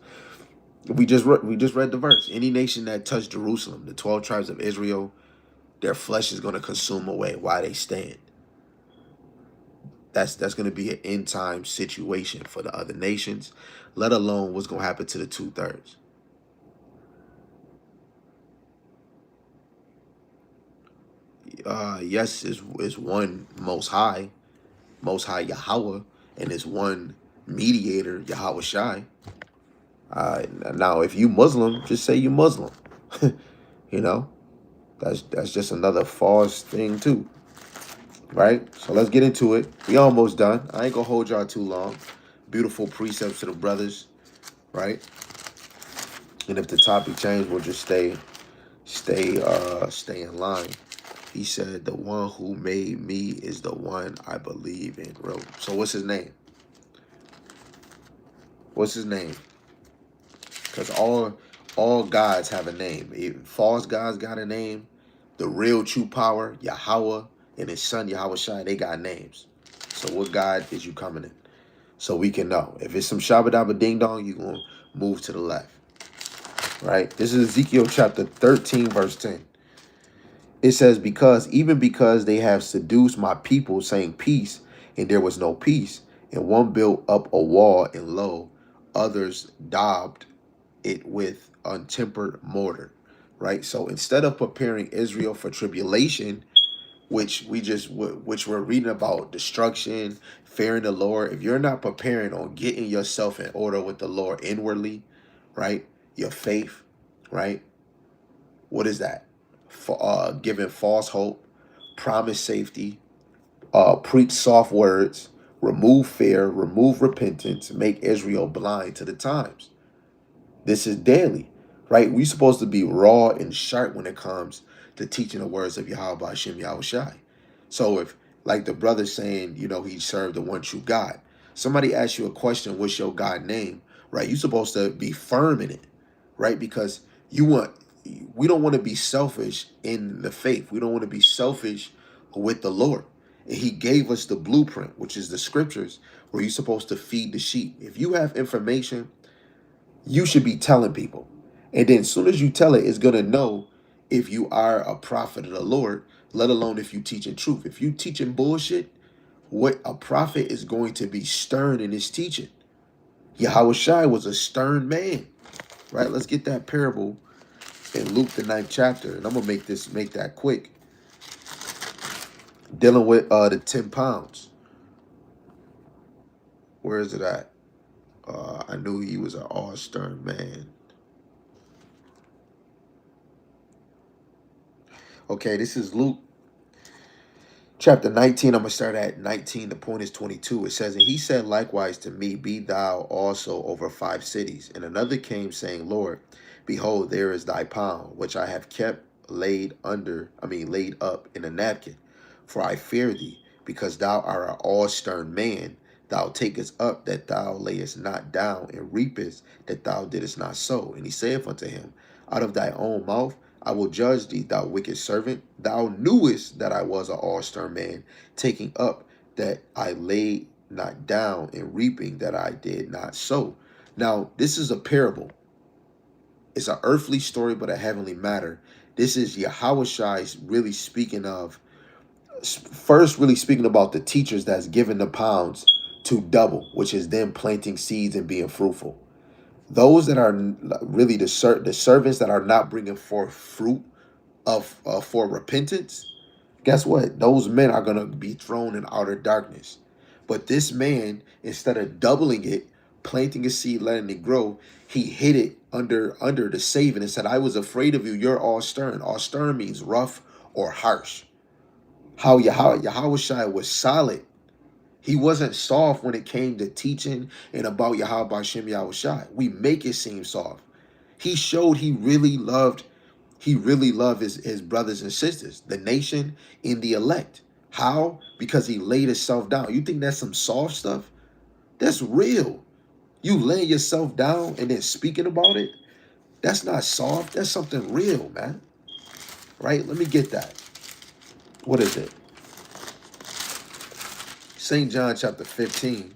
we just read the verse. Any nation that touched Jerusalem, the 12 tribes of Israel, their flesh is going to consume away while they stand. That's going to be an end time situation for the other nations, let alone what's going to happen to the 2/3. Yes, is one most high Yahweh, and is one mediator, Yahweh Shai. Now, if you Muslim, just say you Muslim. you know, that's just another false thing too, right? So let's get into it. We almost done. I ain't gonna hold y'all too long. Beautiful precepts to the brothers, right? And if the topic change, we'll just stay in line. He said, "The one who made me is the one I believe in." Real. So what's his name? What's his name? Because all gods have a name. False gods got a name. The real true power, Yahweh, and his son Yahweh Shai, they got names. So what God is you coming in? So we can know. If it's some Shabba Dabba Ding Dong, you're going to move to the left. Right? This is Ezekiel chapter 13, verse 10. It says, even because they have seduced my people, saying peace, and there was no peace. And one built up a wall, and lo, others daubed it with untempered mortar. Right? So instead of preparing Israel for tribulation, which we're reading about destruction, fearing the Lord, if you're not preparing on getting yourself in order with the Lord inwardly, right? Your faith, right? What is that? For giving false hope, promise safety, preach soft words, remove fear, remove repentance, make Israel blind to the times. This is daily, right? We're supposed to be raw and sharp when it comes to teaching the words of Yahweh Hashem Yahweh Shai. So if, like the brother saying, he served the one true God. Somebody asks you a question, what's your God name, right? You're supposed to be firm in it, right? Because we don't want to be selfish in the faith. We don't want to be selfish with the Lord. And he gave us the blueprint, which is the scriptures, where you're supposed to feed the sheep. If you have information, you should be telling people. And then as soon as you tell it, it's going to know if you are a prophet of the Lord, let alone if you teaching truth. If you teaching bullshit, what a prophet is going to be stern in his teaching. Yahweh Shai was a stern man, right? Let's get that parable in Luke the 9th chapter. And I'm going to make that quick. Dealing with the 10 pounds. Where is it at? I knew he was an all stern man. Okay, this is Luke Chapter 19, I'm going to start at 19. The point is 22. It says, and he said likewise to me, be thou also over 5 cities. And another came saying, Lord, behold, there is thy pound, which I have kept laid up in a napkin. For I fear thee, because thou art an all stern man. Thou takest up that thou layest not down, and reapest that thou didst not sow. And he saith unto him, out of thy own mouth I will judge thee, thou wicked servant. Thou knewest that I was an all stern man, taking up that I laid not down, and reaping that I did not sow. Now, this is a parable. It's an earthly story, but a heavenly matter. This is Yahushua really speaking of, first really speaking about the teachers that's given the pounds to double, which is them planting seeds and being fruitful. Those that are really the servants that are not bringing forth fruit of for repentance, guess what? Those men are going to be thrown in outer darkness. But this man, instead of doubling it, planting a seed, letting it grow, he hid it under the saving and said, I was afraid of you. You're all stern. All stern means rough or harsh. How Yahushua was solid. He wasn't soft when it came to teaching and about Yahweh Hashem Yahushua. We make it seem soft. He showed he really loved his brothers and sisters, the nation and the elect. How? Because he laid himself down. You think that's some soft stuff? That's real. You laying yourself down and then speaking about it? That's not soft. That's something real, man. Right? Let me get that. What is it? St. John chapter 15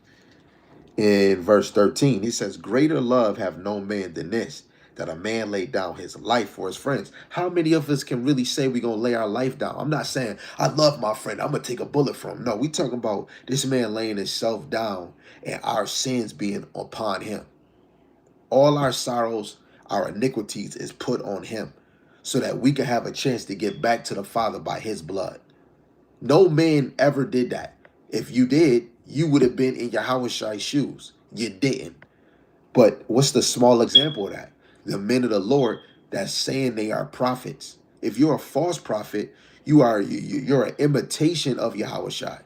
in verse 13. He says, greater love have no man than this, that a man lay down his life for his friends. How many of us can really say we're going to lay our life down? I'm not saying I love my friend, I'm going to take a bullet from him. No, we talking about this man laying himself down and our sins being upon him. All our sorrows, our iniquities is put on him so that we can have a chance to get back to the Father by his blood. No man ever did that. If you did, you would have been in Yahushua's shoes. You didn't. But what's the small example of that? The men of the Lord that's saying they are prophets. If you're a false prophet, you're an imitation of Yahushua.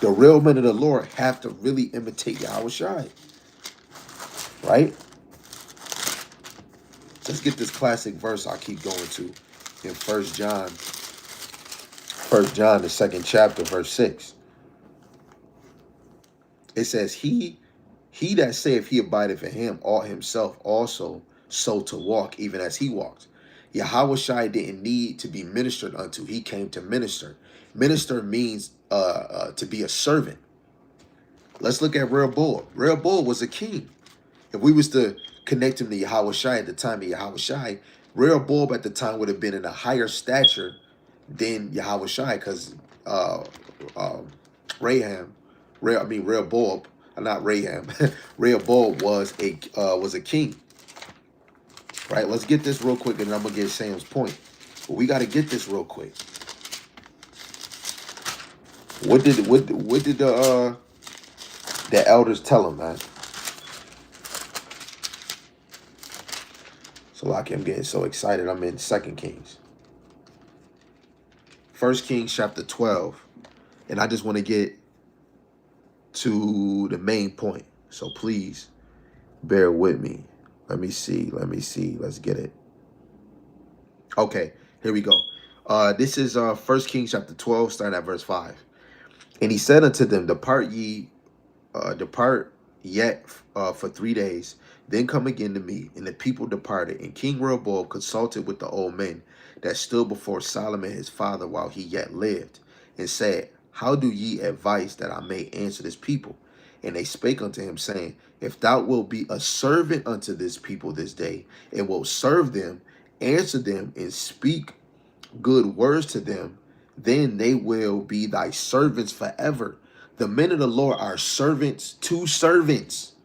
The real men of the Lord have to really imitate Yahushua. Right? Let's get this classic verse I'll keep going to in 1 John, the 2nd chapter, verse 6. It says, he that saith he abideth in him ought himself also so to walk, even as he walked. Yahushua didn't need to be ministered unto. He came to minister. Minister means to be a servant. Let's look at Rehoboam. Rehoboam was a king. If we was to connect him to Yahushua at the time of Yahushua, Rehoboam at the time would have been in a higher stature than Yahushua, because Rehoboam, not Rahab, Rehoboam was a king. Right? Let's get this real quick, and I'm gonna get Sam's point. But we got to get this real quick. What did the elders tell him, man? So like I'm getting so excited. I'm in 2 Kings. 1 Kings chapter 12, and I just want to get to the main point. So please bear with me. Let me see. Let's get it. Okay, here we go. This is 1 Kings chapter 12, starting at verse 5. And he said unto them, depart yet for 3 days, then come again to me. And the people departed. And King Rehoboam consulted with the old men that stood before Solomon his father while he yet lived, and said, how do ye advise that I may answer this people? And they spake unto him, saying, if thou wilt be a servant unto this people this day, and wilt serve them, answer them, and speak good words to them, then they will be thy servants forever. The men of the Lord are servants to servants.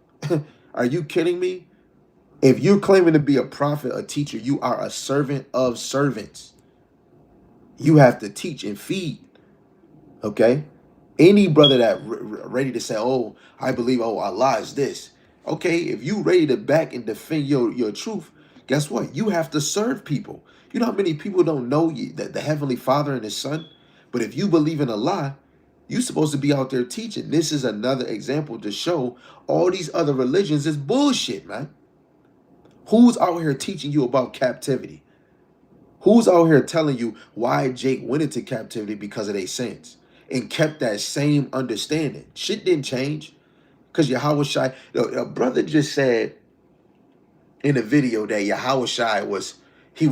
Are you kidding me? If you're claiming to be a prophet, a teacher, you are a servant of servants. You have to teach and feed. Okay? Any brother that ready to say, oh, I believe, oh, Allah is this. Okay, if you ready to back and defend your truth, guess what? You have to serve people. You know how many people don't know that the Heavenly Father and His Son? But if you believe in a lie, you're supposed to be out there teaching. This is another example to show all these other religions is bullshit, man. Who's out here teaching you about captivity? Who's out here telling you why Jake went into captivity because of their sins and kept that same understanding? Shit didn't change because Yahweh Shai, a brother just said in a video that Yahweh Shai was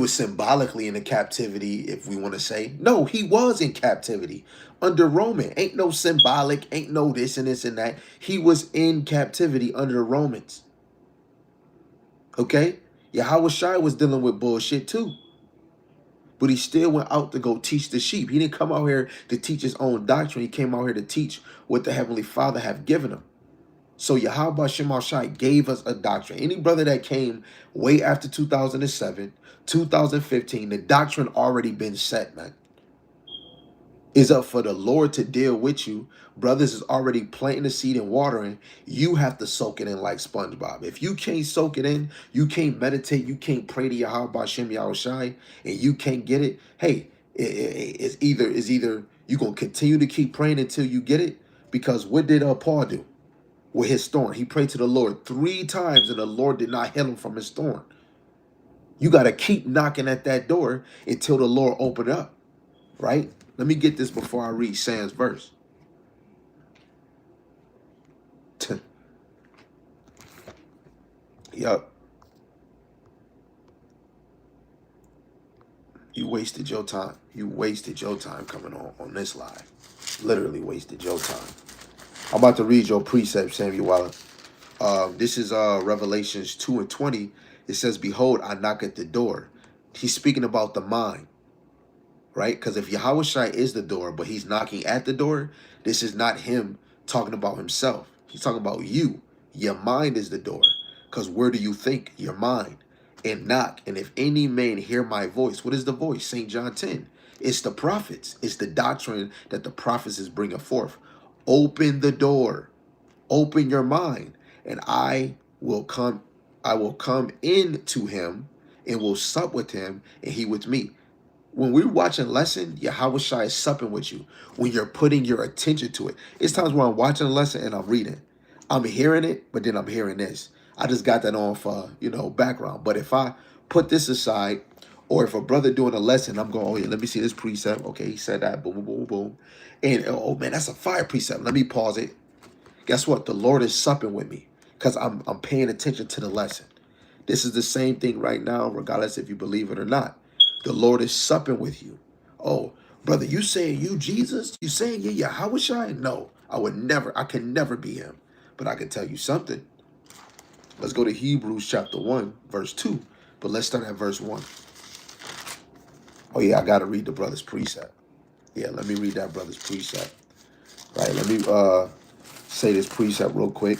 symbolically in a captivity, if we want to say. No, he was in captivity under Roman. Ain't no symbolic, ain't no this and this and that. He was in captivity under the Romans. Okay? Yahweh Shai was dealing with bullshit too. But he still went out to go teach the sheep. He didn't come out here to teach his own doctrine. He came out here to teach what the Heavenly Father have given him. So Yahweh Shemar Shai gave us a doctrine. Any brother that came way after 2007, 2015, the doctrine already been set, man. It's up for the Lord to deal with you. Brothers is already planting the seed and watering. You have to soak it in like SpongeBob. If you can't soak it in, you can't meditate, you can't pray to Yahweh Shem Yahushai, and you can't get it, hey, it's either you're going to continue to keep praying until you get it, because what did Paul do with his thorn? He prayed to the Lord 3 times, and the Lord did not heal him from his thorn. You got to keep knocking at that door until the Lord open up, right? Let me get this before I read Sam's verse. Yup. You wasted your time. You wasted your time coming on this live. Literally wasted your time. I'm about to read your precept, Samuel. This is Revelations 2:20. It says, "Behold, I knock at the door." He's speaking about the mind, right? Because if Yahweh Shai is the door, but he's knocking at the door, this is not him talking about himself. He's talking about you. Your mind is the door. Because where do you think? Your mind. And knock. And if any man hear my voice, what is the voice? St. John 10. It's the prophets. It's the doctrine that the prophets is bringing forth. Open the door. Open your mind. And I will come in to him and will sup with him and he with me. When we're watching lesson, Yahweh Shai is supping with you. When you're putting your attention to it. It's times where I'm watching a lesson and I'm reading. I'm hearing it, but then I'm hearing this. I just got that on for, background. But if I put this aside, or if a brother doing a lesson, I'm going, oh yeah, let me see this precept. Okay, he said that, boom, boom, boom, boom. And oh man, that's a fire precept. Let me pause it. Guess what? The Lord is supping with me because I'm paying attention to the lesson. This is the same thing right now, regardless if you believe it or not. The Lord is supping with you. Oh, brother, you saying you Jesus? You saying you Yahweh Shai? No, I can never be him. But I can tell you something. Let's go to Hebrews chapter 1, verse 2. But let's start at verse 1. Oh yeah, I gotta read the brother's precept. Yeah, let me read that brother's precept. Right, let me say this precept real quick.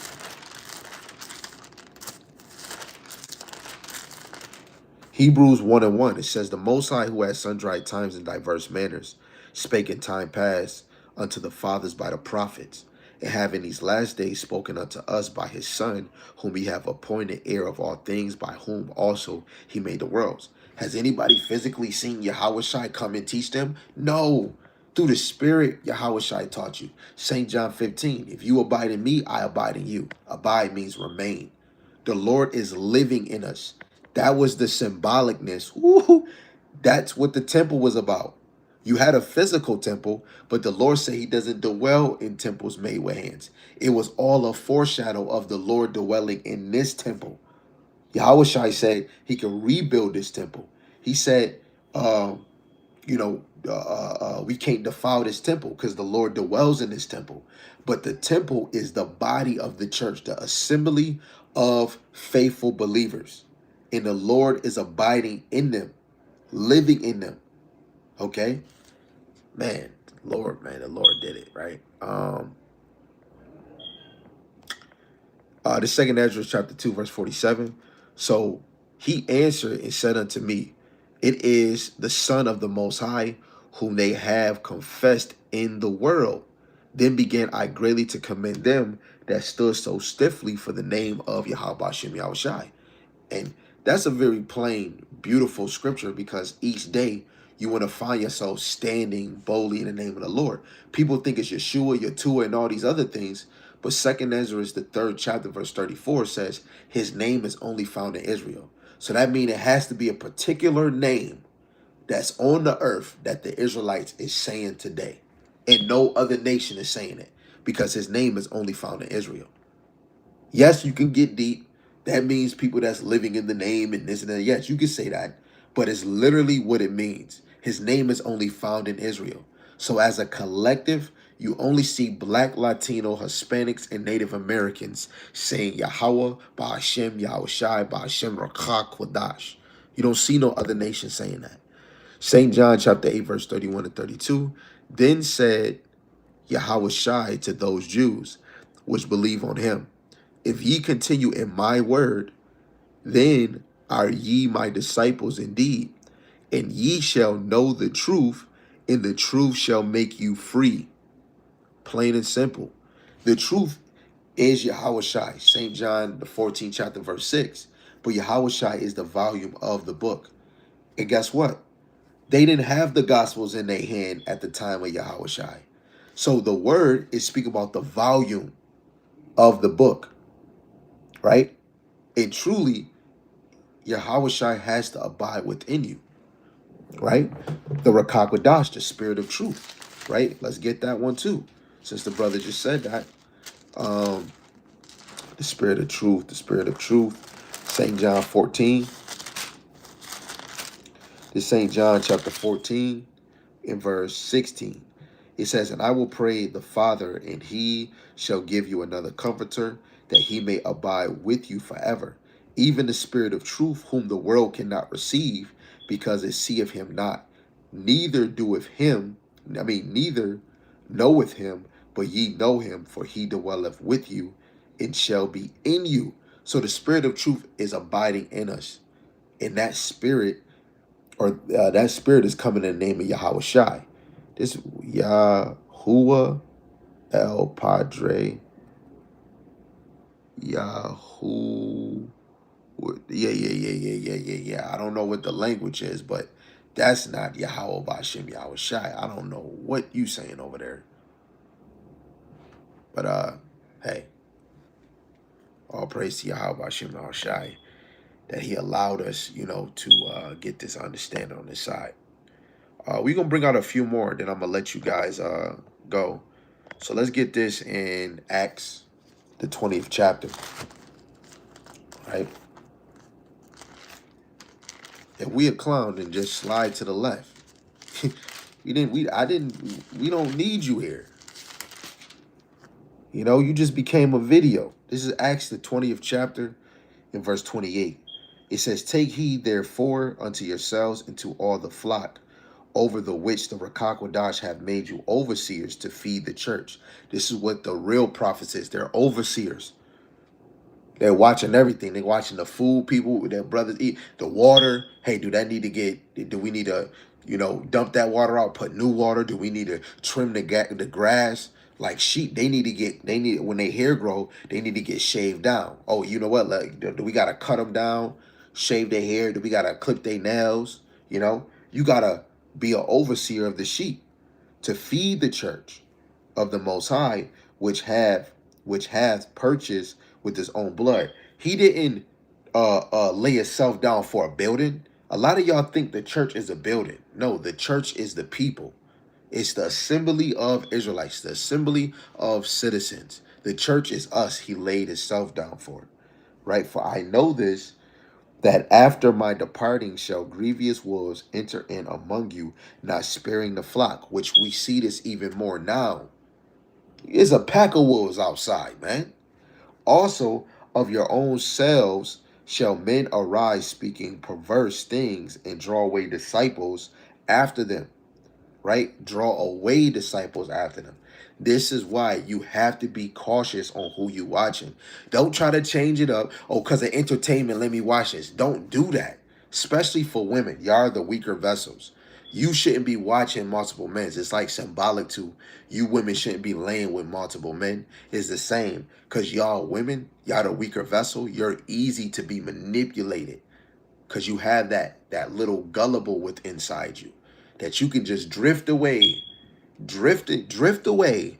Hebrews 1:1, it says, "The Most High, who at sundry times in diverse manners spake in time past unto the fathers by the prophets, and have in these last days spoken unto us by his Son, whom he have appointed heir of all things, by whom also he made the worlds." Has anybody physically seen Yahweh Shai come and teach them? No. Through the Spirit, Yahweh Shai taught you. St. John 15, "If you abide in me, I abide in you." Abide means remain. The Lord is living in us. That was the symbolicness. Woo! That's what the temple was about. You had a physical temple, but the Lord said he doesn't dwell in temples made with hands. It was all a foreshadow of the Lord dwelling in this temple. Yahweh Shai said he can rebuild this temple. He said, we can't defile this temple because the Lord dwells in this temple. But the temple is the body of the church, the assembly of faithful believers. And the Lord is abiding in them, living in them. Okay? Man, the Lord did it, right? The second Ezra chapter 2, verse 47. "So he answered and said unto me, It is the Son of the Most High, whom they have confessed in the world. Then began I greatly to commend them that stood so stiffly for the name of Yahweh Shem Yahushai." And that's a very plain, beautiful scripture, because each day You want to find yourself standing boldly in the name of the Lord. People think it's Yeshua, Yatua, and all these other things. But 2nd Ezra, the 3rd chapter, verse 34 says his name is only found in Israel. So that means it has to be a particular name that's on the earth that the Israelites is saying today. And no other nation is saying it because his name is only found in Israel. Yes, you can get deep. That means people that's living in the name and this and that. Yes, you can say that. But it's literally what it means. His name is only found in Israel. So as a collective, you only see Black, Latino, Hispanics, and Native Americans saying Yahweh, Ba'ashem, Yahushai, Ba'ashem, Rakah, Kodash. You don't see no other nation saying that. St. John chapter 8, verse 31 and 32. Then said Yahushai to those Jews which believe on him, if ye continue in my word, then are ye my disciples indeed, and ye shall know the truth, and the truth shall make you free. Plain and simple. The truth is Yahushai. St. John, the 14th chapter, verse 6. But Yahushai is the volume of the book. And guess what? They didn't have the Gospels in their hand at the time of Yahushai. So the word is speaking about the volume of the book, right? And truly, Yahushai has to abide within you, right? The Rakah Kodash, the spirit of truth, right? Let's get that one too. Since the brother just said that. The spirit of truth, the spirit of truth. St. John 14. This St. John chapter 14 in verse 16. It says, and I will pray the Father, and he shall give you another comforter, that he may abide with you forever. Even the spirit of truth, whom the world cannot receive, because it seeth him not. Neither knoweth him, but ye know him, for he dwelleth with you, and shall be in you. So the spirit of truth is abiding in us. And that spirit, that spirit is coming in the name of Yahushai. This Yahuwah El Padre. Yahoo. Yeah. I don't know what the language is, but that's not Yahweh Ba'ashem Yahushai. I don't know what you saying over there. But hey, all praise to Yahweh Ba'ashem Yahushai that he allowed us, to get this understanding on this side. We're going to bring out a few more, then I'm going to let you guys go. So let's get this in Acts, the 20th chapter, right? If we a clown, then just slide to the left. We don't need you here. You just became a video. This is Acts, the 20th chapter, in verse 28. It says, take heed therefore unto yourselves and to all the flock, over the which the Rakah Kodash have made you overseers to feed the church. This is what the real prophets is. They're overseers. They're watching everything. They're watching the food people, their brothers eat, the water. Hey, do we need to, dump that water out, put new water? Do we need to trim the grass? Like sheep, when their hair grow, they need to get shaved down. Oh, you know what? Like, do we got to cut them down, shave their hair? Do we got to clip their nails? You got to be an overseer of the sheep to feed the church of the Most High, which hath purchased with his own blood. He didn't lay himself down for a building. A lot of y'all think the church is a building. No, the church is the people. It's the assembly of Israelites, the assembly of citizens. The church is us. He laid himself down for it, right? For I know this, that after my departing shall grievous wolves enter in among you, not sparing the flock, which we see this even more now. There's a pack of wolves outside, man. Also of your own selves shall men arise, speaking perverse things, and draw away disciples after them. Right? Draw away disciples after them. This is why you have to be cautious on who you watching. Don't try to change it up. Oh, because of entertainment, let me watch this. Don't do that. Especially for women. Y'all are the weaker vessels. You shouldn't be watching multiple men. It's like symbolic to you women shouldn't be laying with multiple men. It's the same. Because y'all women, y'all the weaker vessel. You're easy to be manipulated. Because you have that little gullible with inside you. that you can just drift away, drift away.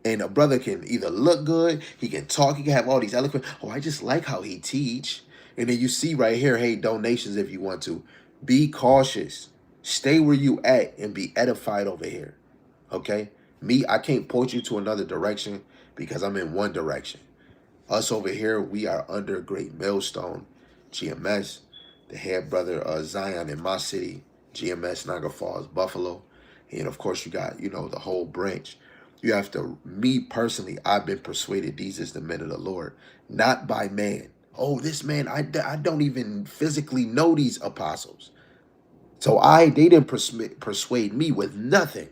And a brother can either look good, he can talk, he can have all these eloquent, oh, I just like how he teach. And then you see right here, hey, donations if you want to. Be cautious. Stay where you at and be edified over here. Okay? Me, I can't point you to another direction because I'm in one direction. Us over here, we are under Great Millstone, GMS, the head brother Zion in my city, GMS, Niagara Falls, Buffalo. And of course, you got, the whole branch. You have to, me personally, I've been persuaded these is the men of the Lord, not by man. Oh, this man, I don't even physically know these apostles. So they didn't persuade me with nothing.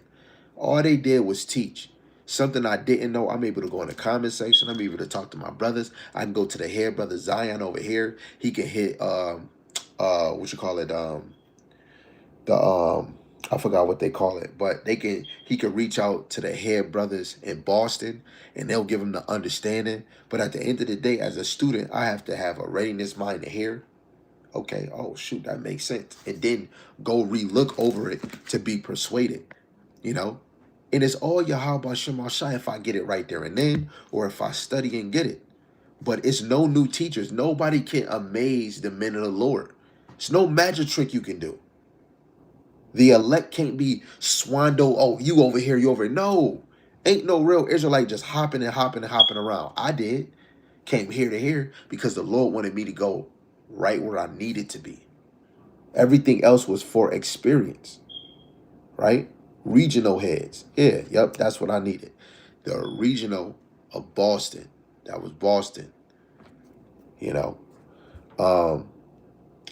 All they did was teach. Something I didn't know, I'm able to go in the comment section. I'm able to talk to my brothers. I can go to the head brother Zion over here. He can hit what you call it, I forgot what they call it, but he can reach out to the head brothers in Boston and they'll give him the understanding. But at the end of the day, as a student, I have to have a readiness mind to hear. Okay, oh shoot, that makes sense. And then go re-look over it to be persuaded, And it's all Yahweh Shem Shai if I get it right there and then, or if I study and get it. But it's no new teachers. Nobody can amaze the men of the Lord. It's no magic trick you can do. The elect can't be swando. Oh, you over here, you over here. No, ain't no real Israelite just hopping and hopping and hopping around. I did. Came here to here because the Lord wanted me to go right where I needed to be. Everything else was for experience, right? Regional heads. Yeah, yep, that's what I needed. The regional of Boston. That was Boston.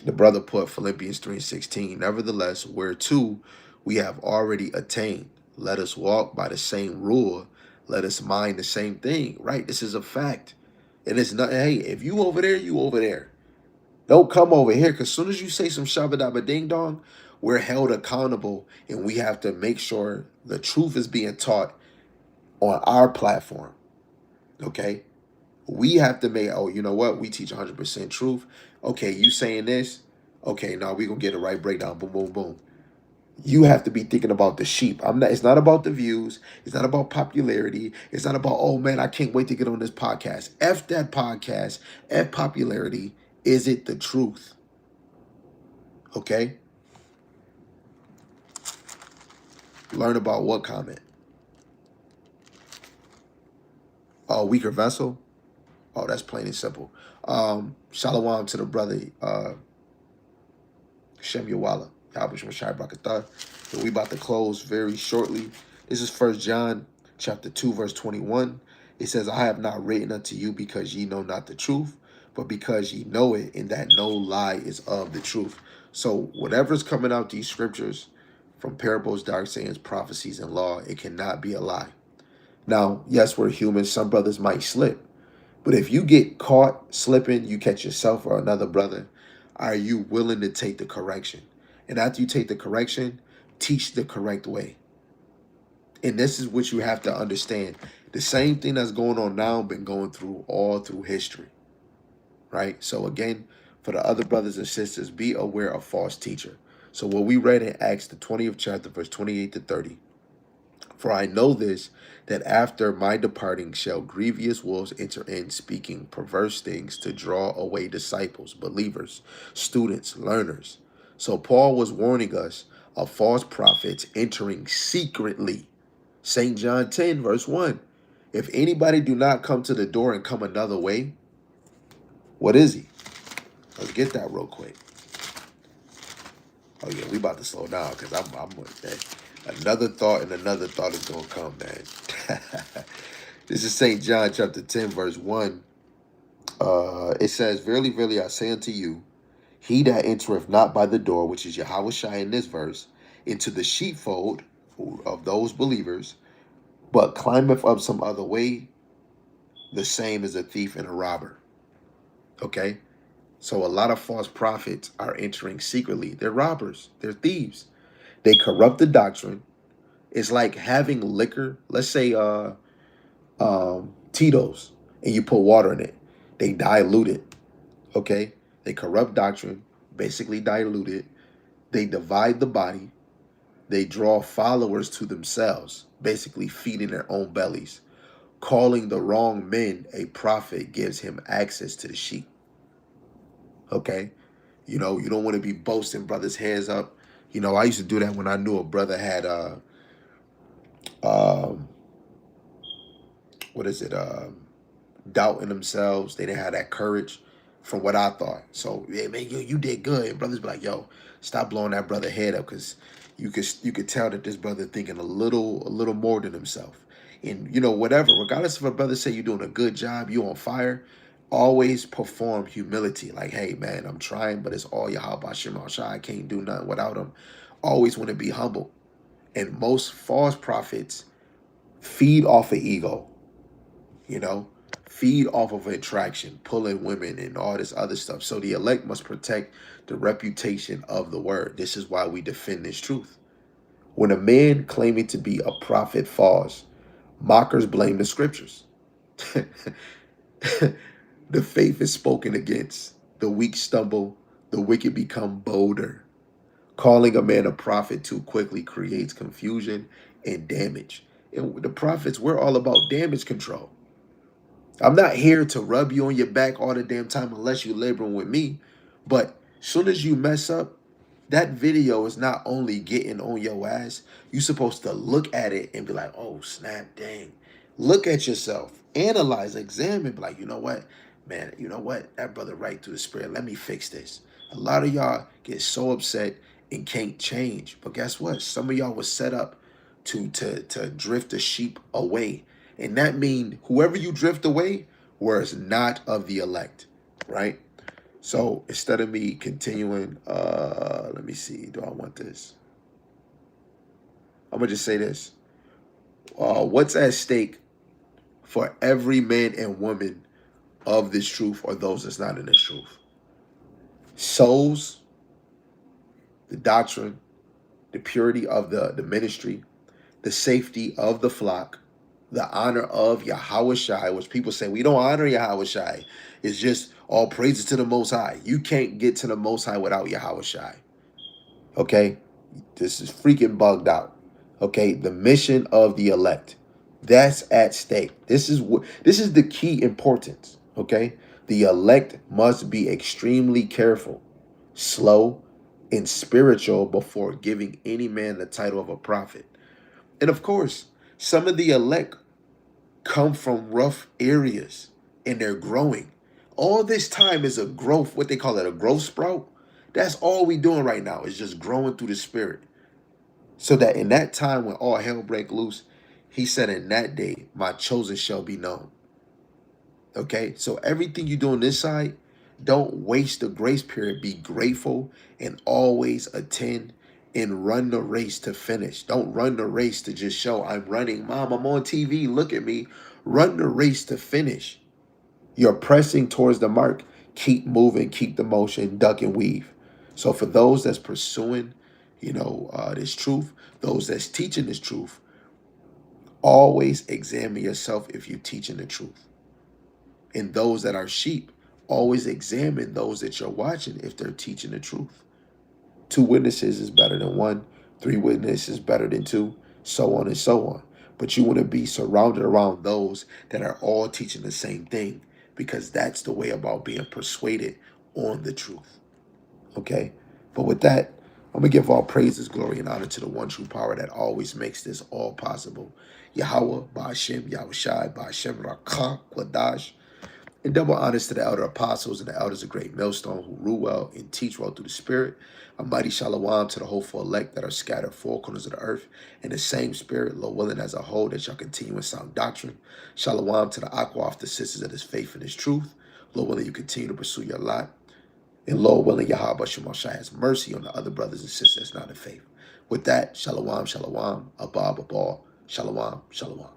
The brother put Philippians 3:16. Nevertheless, whereto we have already attained, let us walk by the same rule. Let us mind the same thing, right? This is a fact. And it's not, hey, if you over there, you over there. Don't come over here, because as soon as you say some shabba dabba ding dong, we're held accountable and we have to make sure the truth is being taught on our platform. Okay? We have to make, oh, you know what? We teach 100% truth. Okay, you saying this? Okay, now we're going to get a right breakdown. Boom, boom, boom. You have to be thinking about the sheep. It's not about the views. It's not about popularity. It's not about, oh man, I can't wait to get on this podcast. F that podcast. F popularity. Is it the truth? Okay? Learn about what comment? Oh, weaker vessel? Oh, that's plain and simple. Shalom to the brother Shem Yawala. We about to close very shortly. This is 1 John chapter 2, verse 21. It says, I have not written unto you because ye know not the truth, but because ye know it, and that no lie is of the truth. So whatever's coming out these scriptures, from parables, dark sayings, prophecies, and law, it cannot be a lie. Now, yes, we're human. Some brothers might slip. But if you get caught slipping, you catch yourself or another brother, are you willing to take the correction? And after you take the correction, teach the correct way. And this is what you have to understand. The same thing that's going on now been going through all through history. Right? So again, for the other brothers and sisters, be aware of false teacher. So what we read in Acts, the 20th chapter, verse 28 to 30. For I know this, that after my departing shall grievous wolves enter in, speaking perverse things to draw away disciples, believers, students, learners. So Paul was warning us of false prophets entering secretly. St. John 10, verse 1. If anybody do not come to the door and come another way, what is he? Let's get that real quick. Oh yeah, we about to slow down because I'm with that. Another thought and another thought is going to come, man. This is St. John chapter 10, verse 1. It says, Verily, verily, I say unto you, he that entereth not by the door, which is Yahweh Shai in this verse, into the sheepfold of those believers, but climbeth up some other way, the same is a thief and a robber. Okay? So a lot of false prophets are entering secretly. They're robbers. They're thieves. They corrupt the doctrine. It's like having liquor. Let's say Tito's, and you put water in it. They dilute it. Okay? They corrupt doctrine, basically dilute it. They divide the body. They draw followers to themselves, basically feeding their own bellies. Calling the wrong men a prophet gives him access to the sheep. Okay? You know, you don't want to be boasting brothers' heads up. You know, I used to do that when I knew a brother had um what is it? Doubt in themselves. They didn't have that courage from what I thought. So yeah, man, you did good. And brothers be like, yo, stop blowing that brother head up, because you could tell that this brother thinking a little more than himself. And you know, whatever, regardless if a brother say you're doing a good job, you on fire, always perform humility. Like, hey man, I'm trying, but it's all Yahweh Hashem Shai. I can't do nothing without him. Always want to be humble. And most false prophets feed off of ego, you know, feed off of attraction, pulling women and all this other stuff. So the elect must protect the reputation of the word. This is why we defend this truth. When a man claiming to be a prophet falls, mockers blame the scriptures. The faith is spoken against. The weak stumble. The wicked become bolder. Calling a man a prophet too quickly creates confusion and damage. And the prophets, we're all about damage control. I'm not here to rub you on your back all the damn time unless you're laboring with me. But soon as you mess up, that video is not only getting on your ass, you're supposed to look at it and be like, oh, snap, dang. Look at yourself, analyze, examine, be like, you know what, man, you know what? That brother right through the spirit. Let me fix this. A lot of y'all get so upset and can't change. But guess what? Some of y'all was set up to drift the sheep away. And that means whoever you drift away was not of the elect, right? So instead of me continuing, let me see, do I want this? I'm gonna just say this. What's at stake for every man and woman of this truth or those that's not in this truth? Souls, the doctrine, the purity of the ministry, the safety of the flock, the honor of Yahweh Shai, which people say we don't honor Yahweh Shai. It's just all praises to the Most High. You can't get to the Most High without Yahweh Shai. Okay? This is freaking bugged out. Okay? The mission of the elect. That's at stake. This is the key importance. Okay? The elect must be extremely careful, slow, and spiritual before giving any man the title of a prophet. And of course, some of the elect come from rough areas and they're growing. All this time is a growth, what they call it, a growth sprout. That's all we doing right now is just growing through the spirit. So that in that time when all hell break loose, he said, in that day, my chosen shall be known. Okay, so everything you do on this side, don't waste the grace period. Be grateful and always attend and run the race to finish. Don't run the race to just show I'm running. Mom, I'm on TV. Look at me. Run the race to finish. You're pressing towards the mark. Keep moving. Keep the motion. Duck and weave. So for those that's pursuing, this truth, those that's teaching this truth, always examine yourself if you're teaching the truth. And those that are sheep, always examine those that you're watching if they're teaching the truth. 2 witnesses is better than 1. 3 witnesses is better than 2, so on and so on. But you want to be surrounded around those that are all teaching the same thing, because that's the way about being persuaded on the truth. Okay? But with that, I'm going to give all praises, glory, and honor to the one true power that always makes this all possible. Yahweh, Ba'ashem, Yahushai, Ba'ashem, Rakah, Quadash. And double honors to the elder apostles and the elders of Great Millstone who rule well and teach well through the Spirit. A mighty shalom to the hopeful elect that are scattered 4 corners of the earth. In the same Spirit, Lord willing as a whole, that shall continue in sound doctrine. Shalom to the Aquaf, the sisters of this faith and this truth. Lord willing, you continue to pursue your lot. And Lord willing, Yahweh Shemel Shai has mercy on the other brothers and sisters not in faith. With that, shalom, shalom, abab, abal, shalom, shalom.